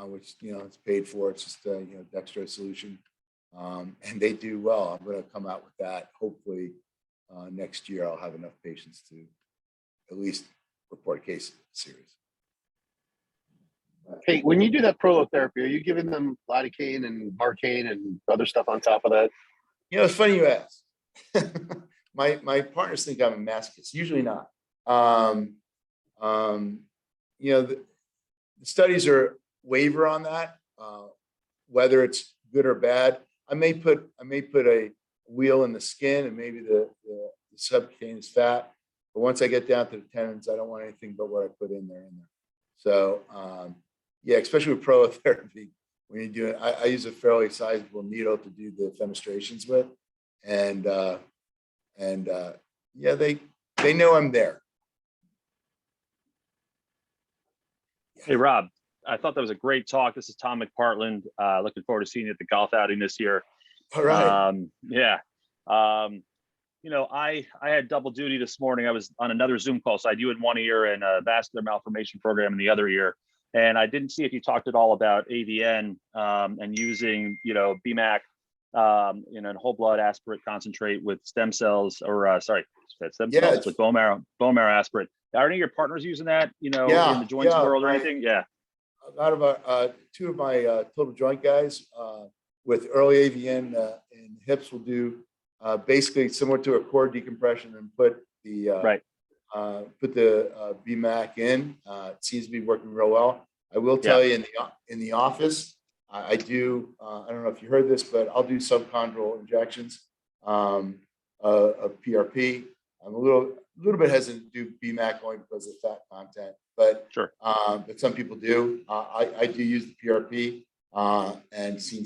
which it's paid for. It's just a dextrose solution, and they do well. I'm going to come out with that. Hopefully, next year I'll have enough patients to at least report a case series. Hey, when you do that prolotherapy, are you giving them lidocaine and Marcaine and other stuff on top of that? It's funny you ask. my partners think I'm a masochist. Usually not. The studies are waiver on that, whether it's good or bad. I may put a wheel in the skin and maybe the subcutaneous fat, but once I get down to the tendons, I don't want anything but what I put in there. So yeah, especially with prolotherapy, when you do it, I use a fairly sizable needle to do the fenestrations with, and yeah, they know I'm there. Hey, Rob, I thought that was a great talk. This is Tom McPartland. Looking forward to seeing you at the golf outing this year. All right. Yeah. I had double duty this morning. I was on another Zoom call. So I do in one ear and a vascular malformation program in the other ear. And I didn't see if you talked at all about AVN and using, Bmac, and whole blood aspirate concentrate with stem cells with bone marrow aspirate. Are any of your partners using that, in the joints world or anything? Yeah. A lot of two of my total joint guys with early AVN in hips will do basically similar to a core decompression and put the Bmac in. It seems to be working real well. I will tell you in the office, I do. I don't know if you heard this, but I'll do subchondral injections of PRP. I'm a little bit hesitant to do Bmac only because of fat content, but sure. But some people do. I do use the PRP and seen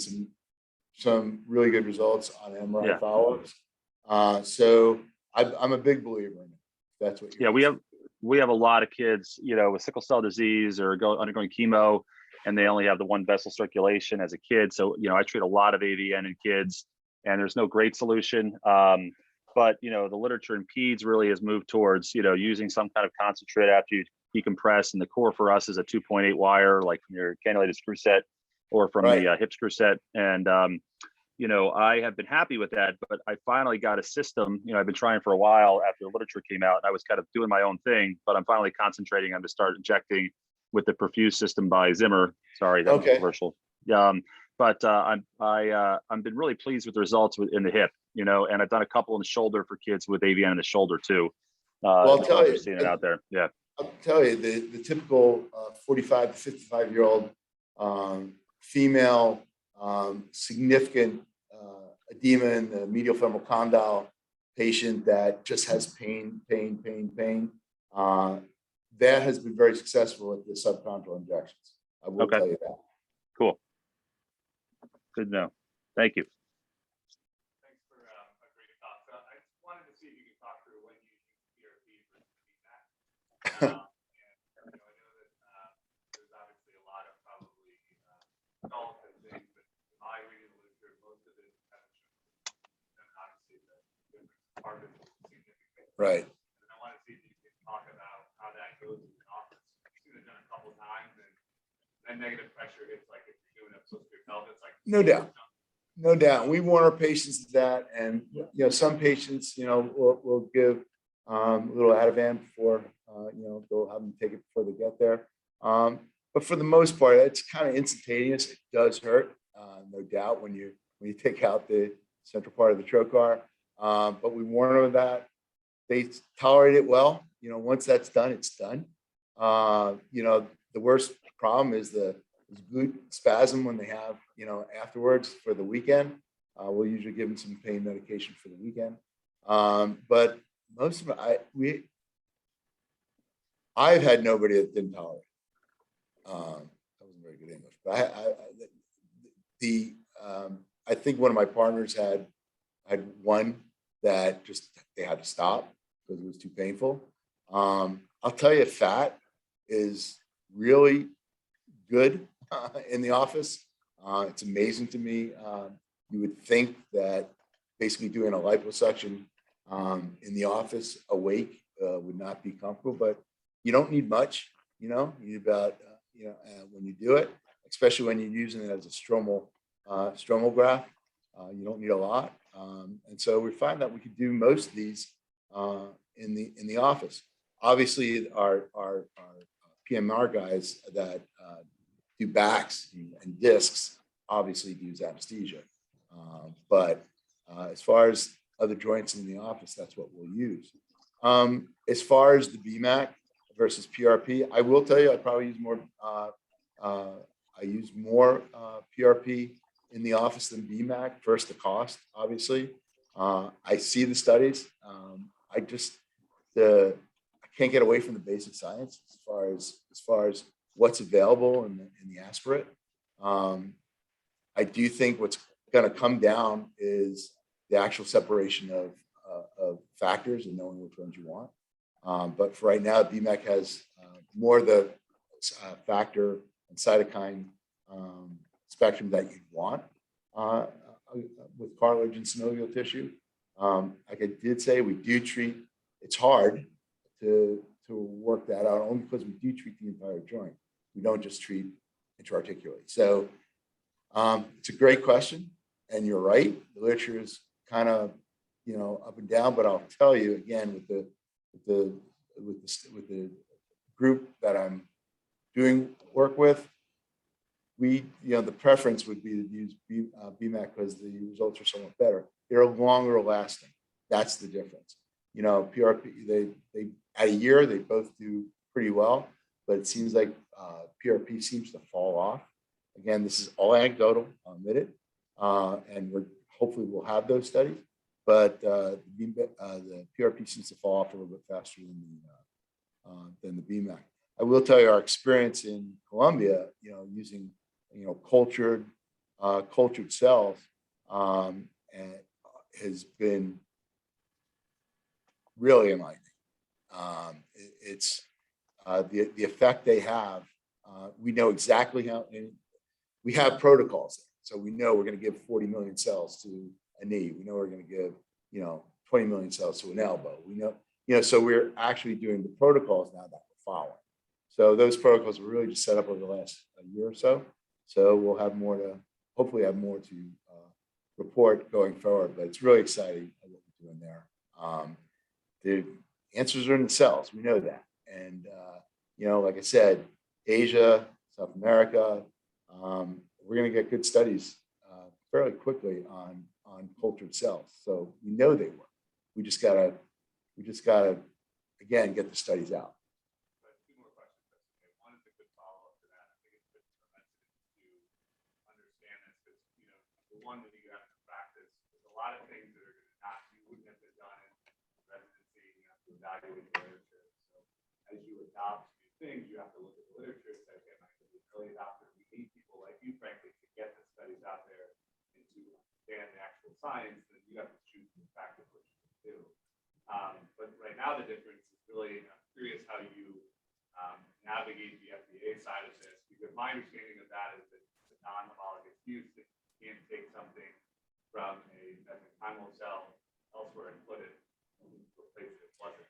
some really good results on MRI follow-ups. So I'm a big believer in it. That's what. We have a lot of kids, with sickle cell disease or undergoing chemo, and they only have the one vessel circulation as a kid. So I treat a lot of AVN in kids, and there's no great solution. But the literature in peds really has moved towards using some kind of concentrate after you decompress, and the core for us is a 2.8 wire, like from your cannulated screw set or from the hip screw set. And I have been happy with that, but I finally got a system. I've been trying for a while after the literature came out, and I was kind of doing my own thing, but I'm finally concentrating on to start injecting with the Perfuse system by Zimmer. Sorry, that was commercial. But I've been really pleased with the results in the hip, and I've done a couple in the shoulder for kids with AVN in the shoulder too. I'll tell you, seeing it out there. Yeah. I'll tell you, the typical 45 to 55-year-old female significant edema in the medial femoral condyle patient that just has pain, that has been very successful at the subcontinental injections. I will Okay. tell you that. Cool. Good to know. Thank you. Thanks for a great talk. So I just wanted to see if you could talk through when you use PRP versus Bmac. And I know that there's obviously a lot of probably adults and things, but in my reading of the literature, most of it kind of shows, and obviously the difference part of it is significant. Right. And I want to see if you can talk about how that goes in the office. I've seen it done a couple of times, and then negative pressure hits like if you're doing a posterior pelvis, like No doubt. No doubt. We warn our patients that, and some patients, will give a little Ativan before, they'll have them take it before they get there. But for the most part, it's kind of instantaneous. It does hurt, no doubt, when you take out the central part of the trocar. But we warn them of that. They tolerate it well. Once that's done, it's done. The worst problem is the glute spasm when they have, afterwards for the weekend. We'll usually give them some pain medication for the weekend. But most of it, I've had nobody that didn't tolerate it. That wasn't very good English, but I think one of my partners had one that just they had to stop because it was too painful. I'll tell you, fat is really good in the office. It's amazing to me. You would think that basically doing a liposuction in the office awake would not be comfortable, but you don't need much. You need about when you do it, especially when you're using it as a stromal graft, you don't need a lot. And so we find that we could do most of these in the office. Obviously, our PMR guys that do backs and discs obviously use anesthesia. But as far as other joints in the office, that's what we'll use. As far as the Bmac versus PRP, I will tell you, I probably use more. I use more PRP in the office than Bmac. First, the cost, obviously. I see the studies. I can't get away from the basic science as far as what's available in the Aspirate. I do think what's going to come down is the actual separation of factors and knowing which ones you want. But for right now, Bmac has more of the factor and cytokine spectrum that you'd want with cartilage and synovial tissue. Like I did say, we do treat. It's hard to work that out only because we do treat the entire joint. We don't just treat intra-articularly. So it's a great question, and you're right. The literature is kind of up and down, but I'll tell you again with the group that I'm doing work with, the preference would be to use Bmac because the results are somewhat better. They're longer lasting. That's the difference. PRP, they at a year, they both do pretty well, but it seems like PRP seems to fall off. Again, this is all anecdotal, I'll admit it. And hopefully we'll have those studies, but the PRP seems to fall off a little bit faster than the Bmac. I will tell you our experience in Colombia, using cultured cells, and has been really enlightening. It's the effect they have. We know exactly how. We have protocols, so we know we're going to give 40 million cells to a knee. We know we're going to give 20 million cells to an elbow. We know, so we're actually doing the protocols now that we're following. So those protocols were really just set up over the last year or so. So we'll have hopefully have more to report going forward. But it's really exciting what we're doing there. The answers are in the cells. We know that. And, like I said, Asia, South America, we're going to get good studies fairly quickly on cultured cells. So we know they work. We just gotta, again, get the studies out. Two more questions. One is a good follow-up to that. I think it's good for residents to understand this because, the one that you have to practice, there's a lot of things that are you wouldn't have been done in evaluate the literature. So as you adopt new things, you have to look at the literature and say, okay, am I going to be an early adopter? We need people like you, frankly, to get the studies out there and to understand the actual science. Then you have to choose the practice what you can do. But right now, the difference is really, I'm curious how you navigate the FDA side of this, because my understanding of that is that the non-homologous use, that you can't take something from a mesenchymal cell elsewhere and put it in a place that it wasn't.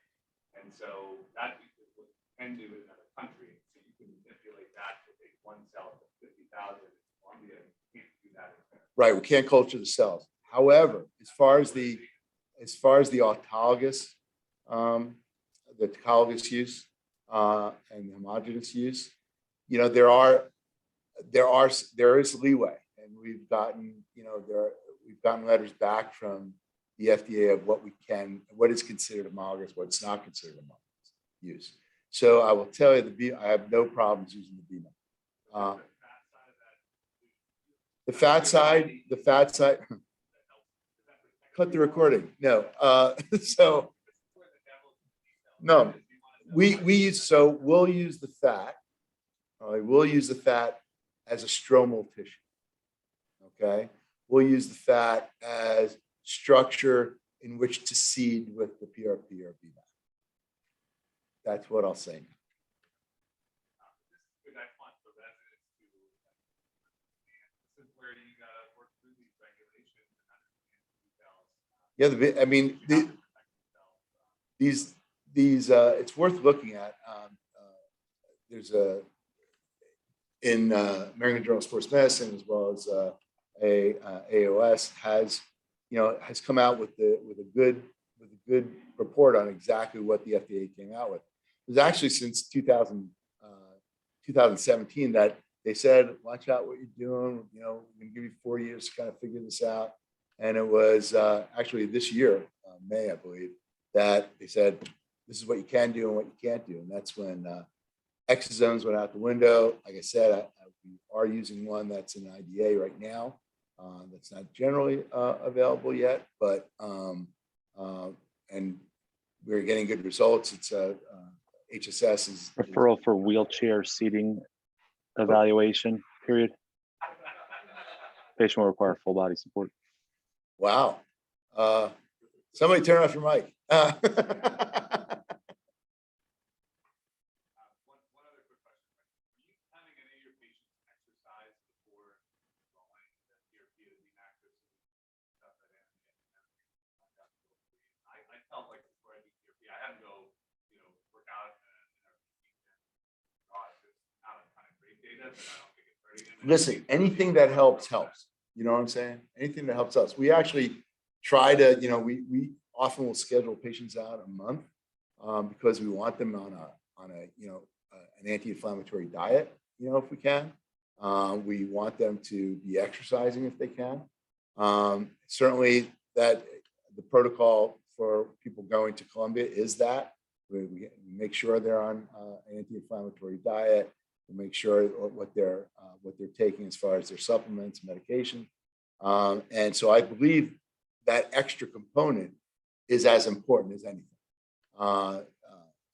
And so that is what you can do in another country. So you can manipulate that to take one cell to 50,000 in Colombia. You can't do that in America. Right, we can't culture the cells. However, as far as the autologous, the autologous use and homogeneous use, you know, there is leeway, and we've gotten letters back from the FDA of what is considered homologous, what's not considered homologous use. So I will tell you, I have no problems using the Bmac. The fat side. Cut the recording. No. So no, we'll use the fat. We'll use the fat as a stromal tissue. Okay. We'll use the fat as structure in which to seed with the PRP or Bmac. That's what I'll say. Yeah, I mean, these it's worth looking at. There's in American Journal of Sports Medicine, as well as AOS has come out with a good report on exactly what the FDA came out with. It was actually since 2017 that they said, watch out what you're doing. You know, we're going to give you 4 years to kind of figure this out. And it was actually this year, May, I believe, that they said, this is what you can do and what you can't do. And that's when exosomes went out the window. Like I said, we are using one that's in IDA right now. That's not generally available yet, but and we're getting good results. It's HSS is referral for wheelchair seating evaluation period. Patient will require full body support. Wow. Somebody turn off your mic. One other quick question. Are you having any of your patients exercise before going to PRP or Bmac or stuff like that? I felt like before I do PRP, I had to go, work out and it's not a ton of great data, but I don't think it's hurting them. Listen, anything that helps. You know what I'm saying? Anything that helps us. We actually try to, we often will schedule patients out a month because we want them on an anti-inflammatory diet, if we can. We want them to be exercising if they can. Certainly that the protocol for people going to Colombia is that we make sure they're on an anti-inflammatory diet. We make sure what they're taking as far as their supplements, medication. And so I believe that extra component is as important as anything.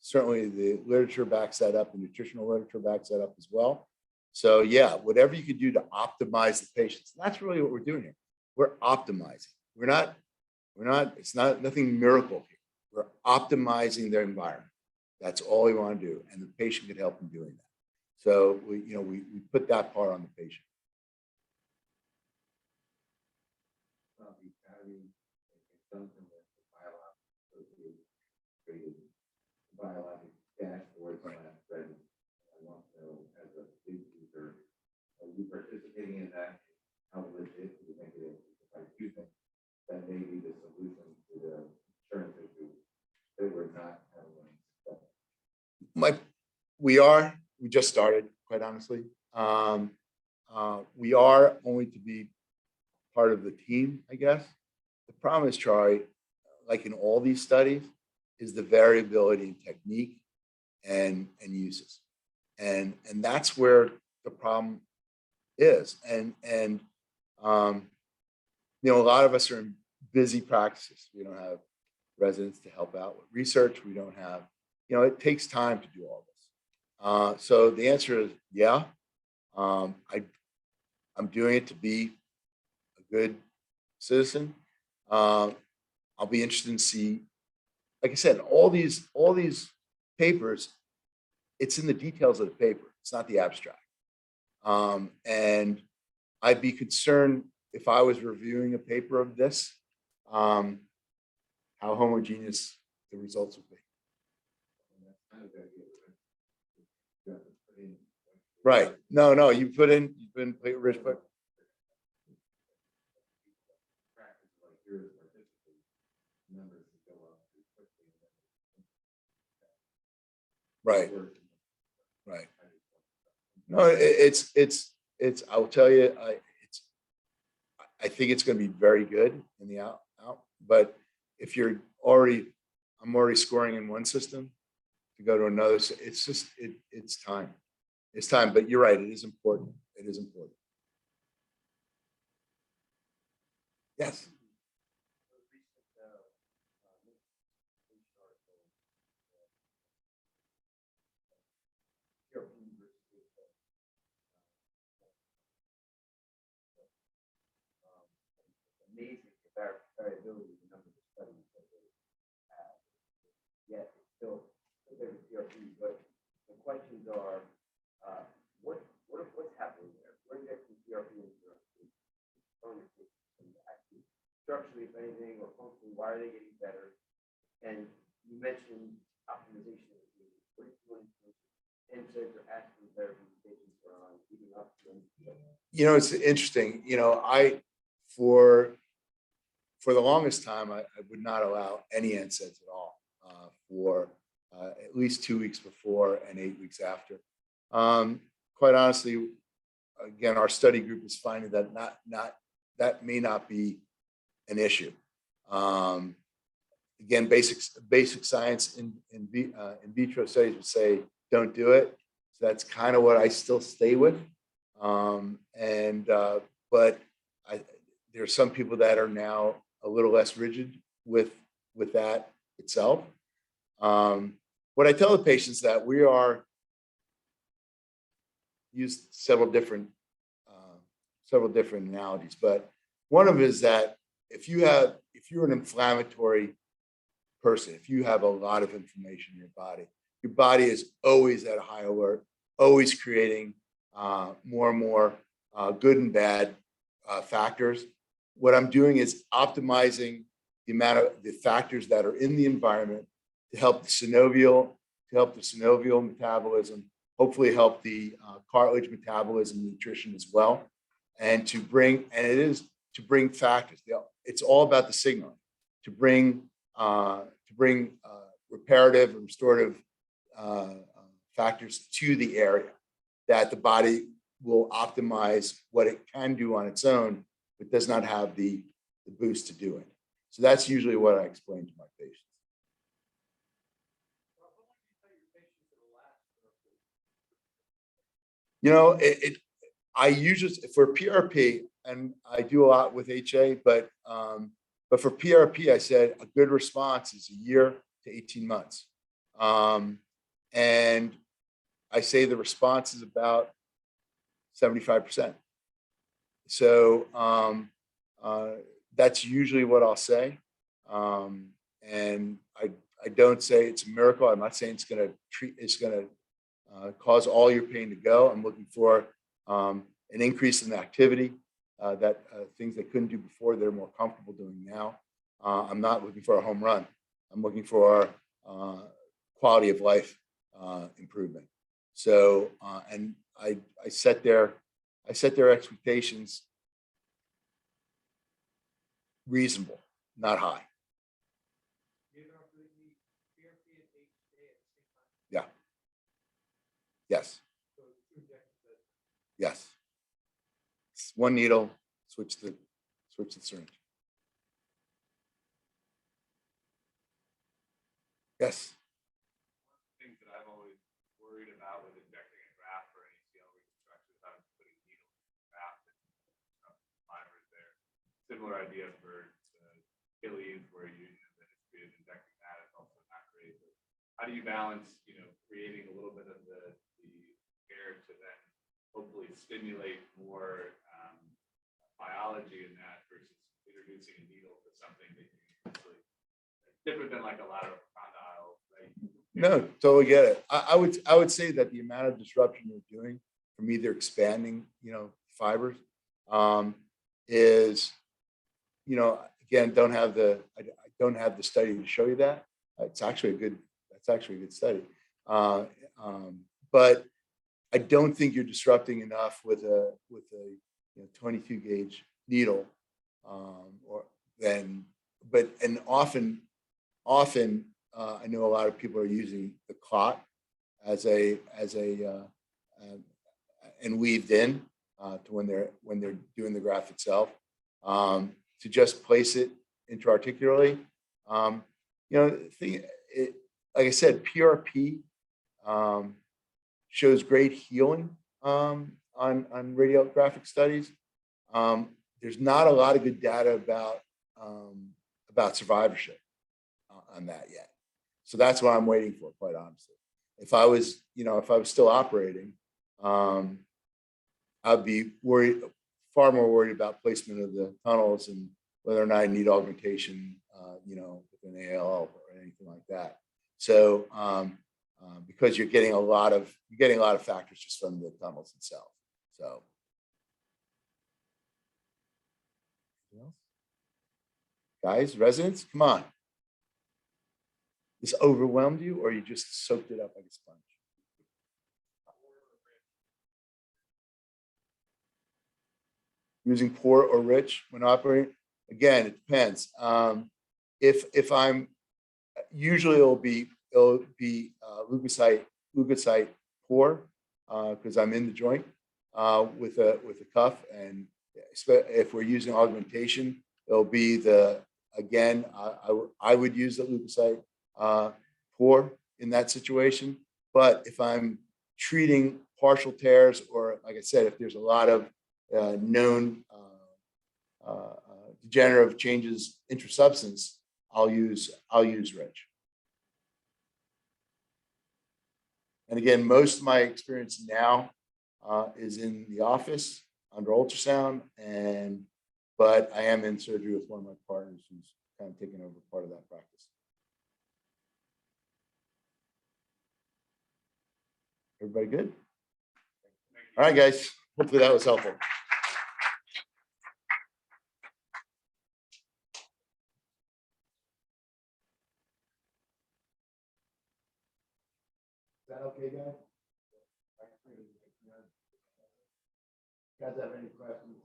Certainly the literature backs that up, the nutritional literature backs that up as well. So yeah, whatever you can do to optimize the patients. That's really what we're doing here. We're optimizing. It's nothing miracle here. We're optimizing their environment. That's all we want to do. And the patient can help in doing that. So we put that part on the patient. Biologic dashboard for that study. I want to know, as a big user, are you participating in that? How legit do you think it is? Because I do think that may be the solution to the insurance issue that we're not having. We just started, quite honestly. We are going to be part of the team, I guess. The problem is, Charlie, like in all these studies, is the variability in technique and uses. And that's where the problem is. And a lot of us are in busy practices. We don't have residents to help out with research. We don't have, it takes time to do all this. So the answer is yeah. I'm doing it to be a good citizen. I'll be interested to see, like I said, all these papers, it's in the details of the paper. It's not the abstract. And I'd be concerned if I was reviewing a paper of this, how homogeneous the results would be. Right. No, you've been rich, but right. No, it's. I will tell you, I think it's going to be very good in the out. But if I'm already scoring in one system to go to another. It's just it's time. It's time. But you're right. It is important. It is important. Yes. Amazing variability in the number of studies that they have. Yet it's still there's PRP, but the questions are, what's happening there? Where do you get from PRP and PRP? Actually, structurally, if anything, or functionally, why are they getting better? And you mentioned optimization. What are you doing? NSAIDs or aspirin therapy patients are on keeping up to them. It's interesting. For the longest time, I would not allow any NSAIDs at all for at least 2 weeks before and 8 weeks after. Quite honestly, again, our study group is finding that that may not be an issue. Again, basic science in vitro studies would say don't do it. So that's kind of what I still stay with. But there are some people that are now a little less rigid with that itself. What I tell the patients that we are use several different analogies, but one of them is that if you're an inflammatory person, if you have a lot of inflammation in your body is always at a high alert, always creating more and more good and bad factors. What I'm doing is optimizing the amount of the factors that are in the environment to help the synovial metabolism, hopefully help the cartilage metabolism and nutrition as well, and to bring factors. It's all about the signaling to bring reparative and restorative factors to the area that the body will optimize what it can do on its own, but does not have the boost to do it. So that's usually what I explain to my patients. I usually for PRP, and I do a lot with HA, but for PRP, I said a good response is a year to 18 months. And I say the response is about 75%. So that's usually what I'll say. And I don't say it's a miracle. I'm not saying it's going to cause all your pain to go. I'm looking for an increase in activity, things they couldn't do before, they're more comfortable doing now. I'm not looking for a home run. I'm looking for quality of life improvement. So, and I set their expectations reasonable, not high. Yeah. Yes. Yes. It's one needle. Switch the syringe. Yes. Things that I've always worried about with injecting a graft for ACL reconstruction is I'm putting needles in the graft and fibers there. Similar idea for Achilles, where you the history of how do you balance, creating a little bit of the air to then hopefully stimulate more biology in that versus introducing a needle to something that you can actually different than like a lateral condyle, right? No, totally get it. I would say that the amount of disruption you're doing from either expanding, fibers, is, again, I don't have the study to show you that. That's actually a good study. But I don't think you're disrupting enough with a 22 gauge needle, and often I know a lot of people are using the clot as a and weaved in to when they're doing the graft itself, to just place it intra-articularly. Like I said, PRP shows great healing on radiographic studies. There's not a lot of good data about survivorship on that yet. So that's what I'm waiting for, quite honestly. If I was still operating, I'd be far more worried about placement of the tunnels and whether or not I need augmentation, with an ALL or anything like that. So, because you're getting a lot of factors just from the tunnels itself. So, guys, residents, come on. This overwhelmed you, or you just soaked it up like a sponge? Using poor or rich when operating? Again, it depends. If I'm usually it'll be leukocyte poor because I'm in the joint with a cuff, and if we're using augmentation, it'll be I would use the leukocyte poor in that situation. But if I'm treating partial tears, or like I said, if there's a lot of known degenerative changes intrasubstance, I'll use rich. And again, most of my experience now is in the office under ultrasound, but I am in surgery with one of my partners who's kind of taking over part of that practice. Everybody good? All right, guys. Hopefully that was helpful. Is that okay, guys? You guys have any questions?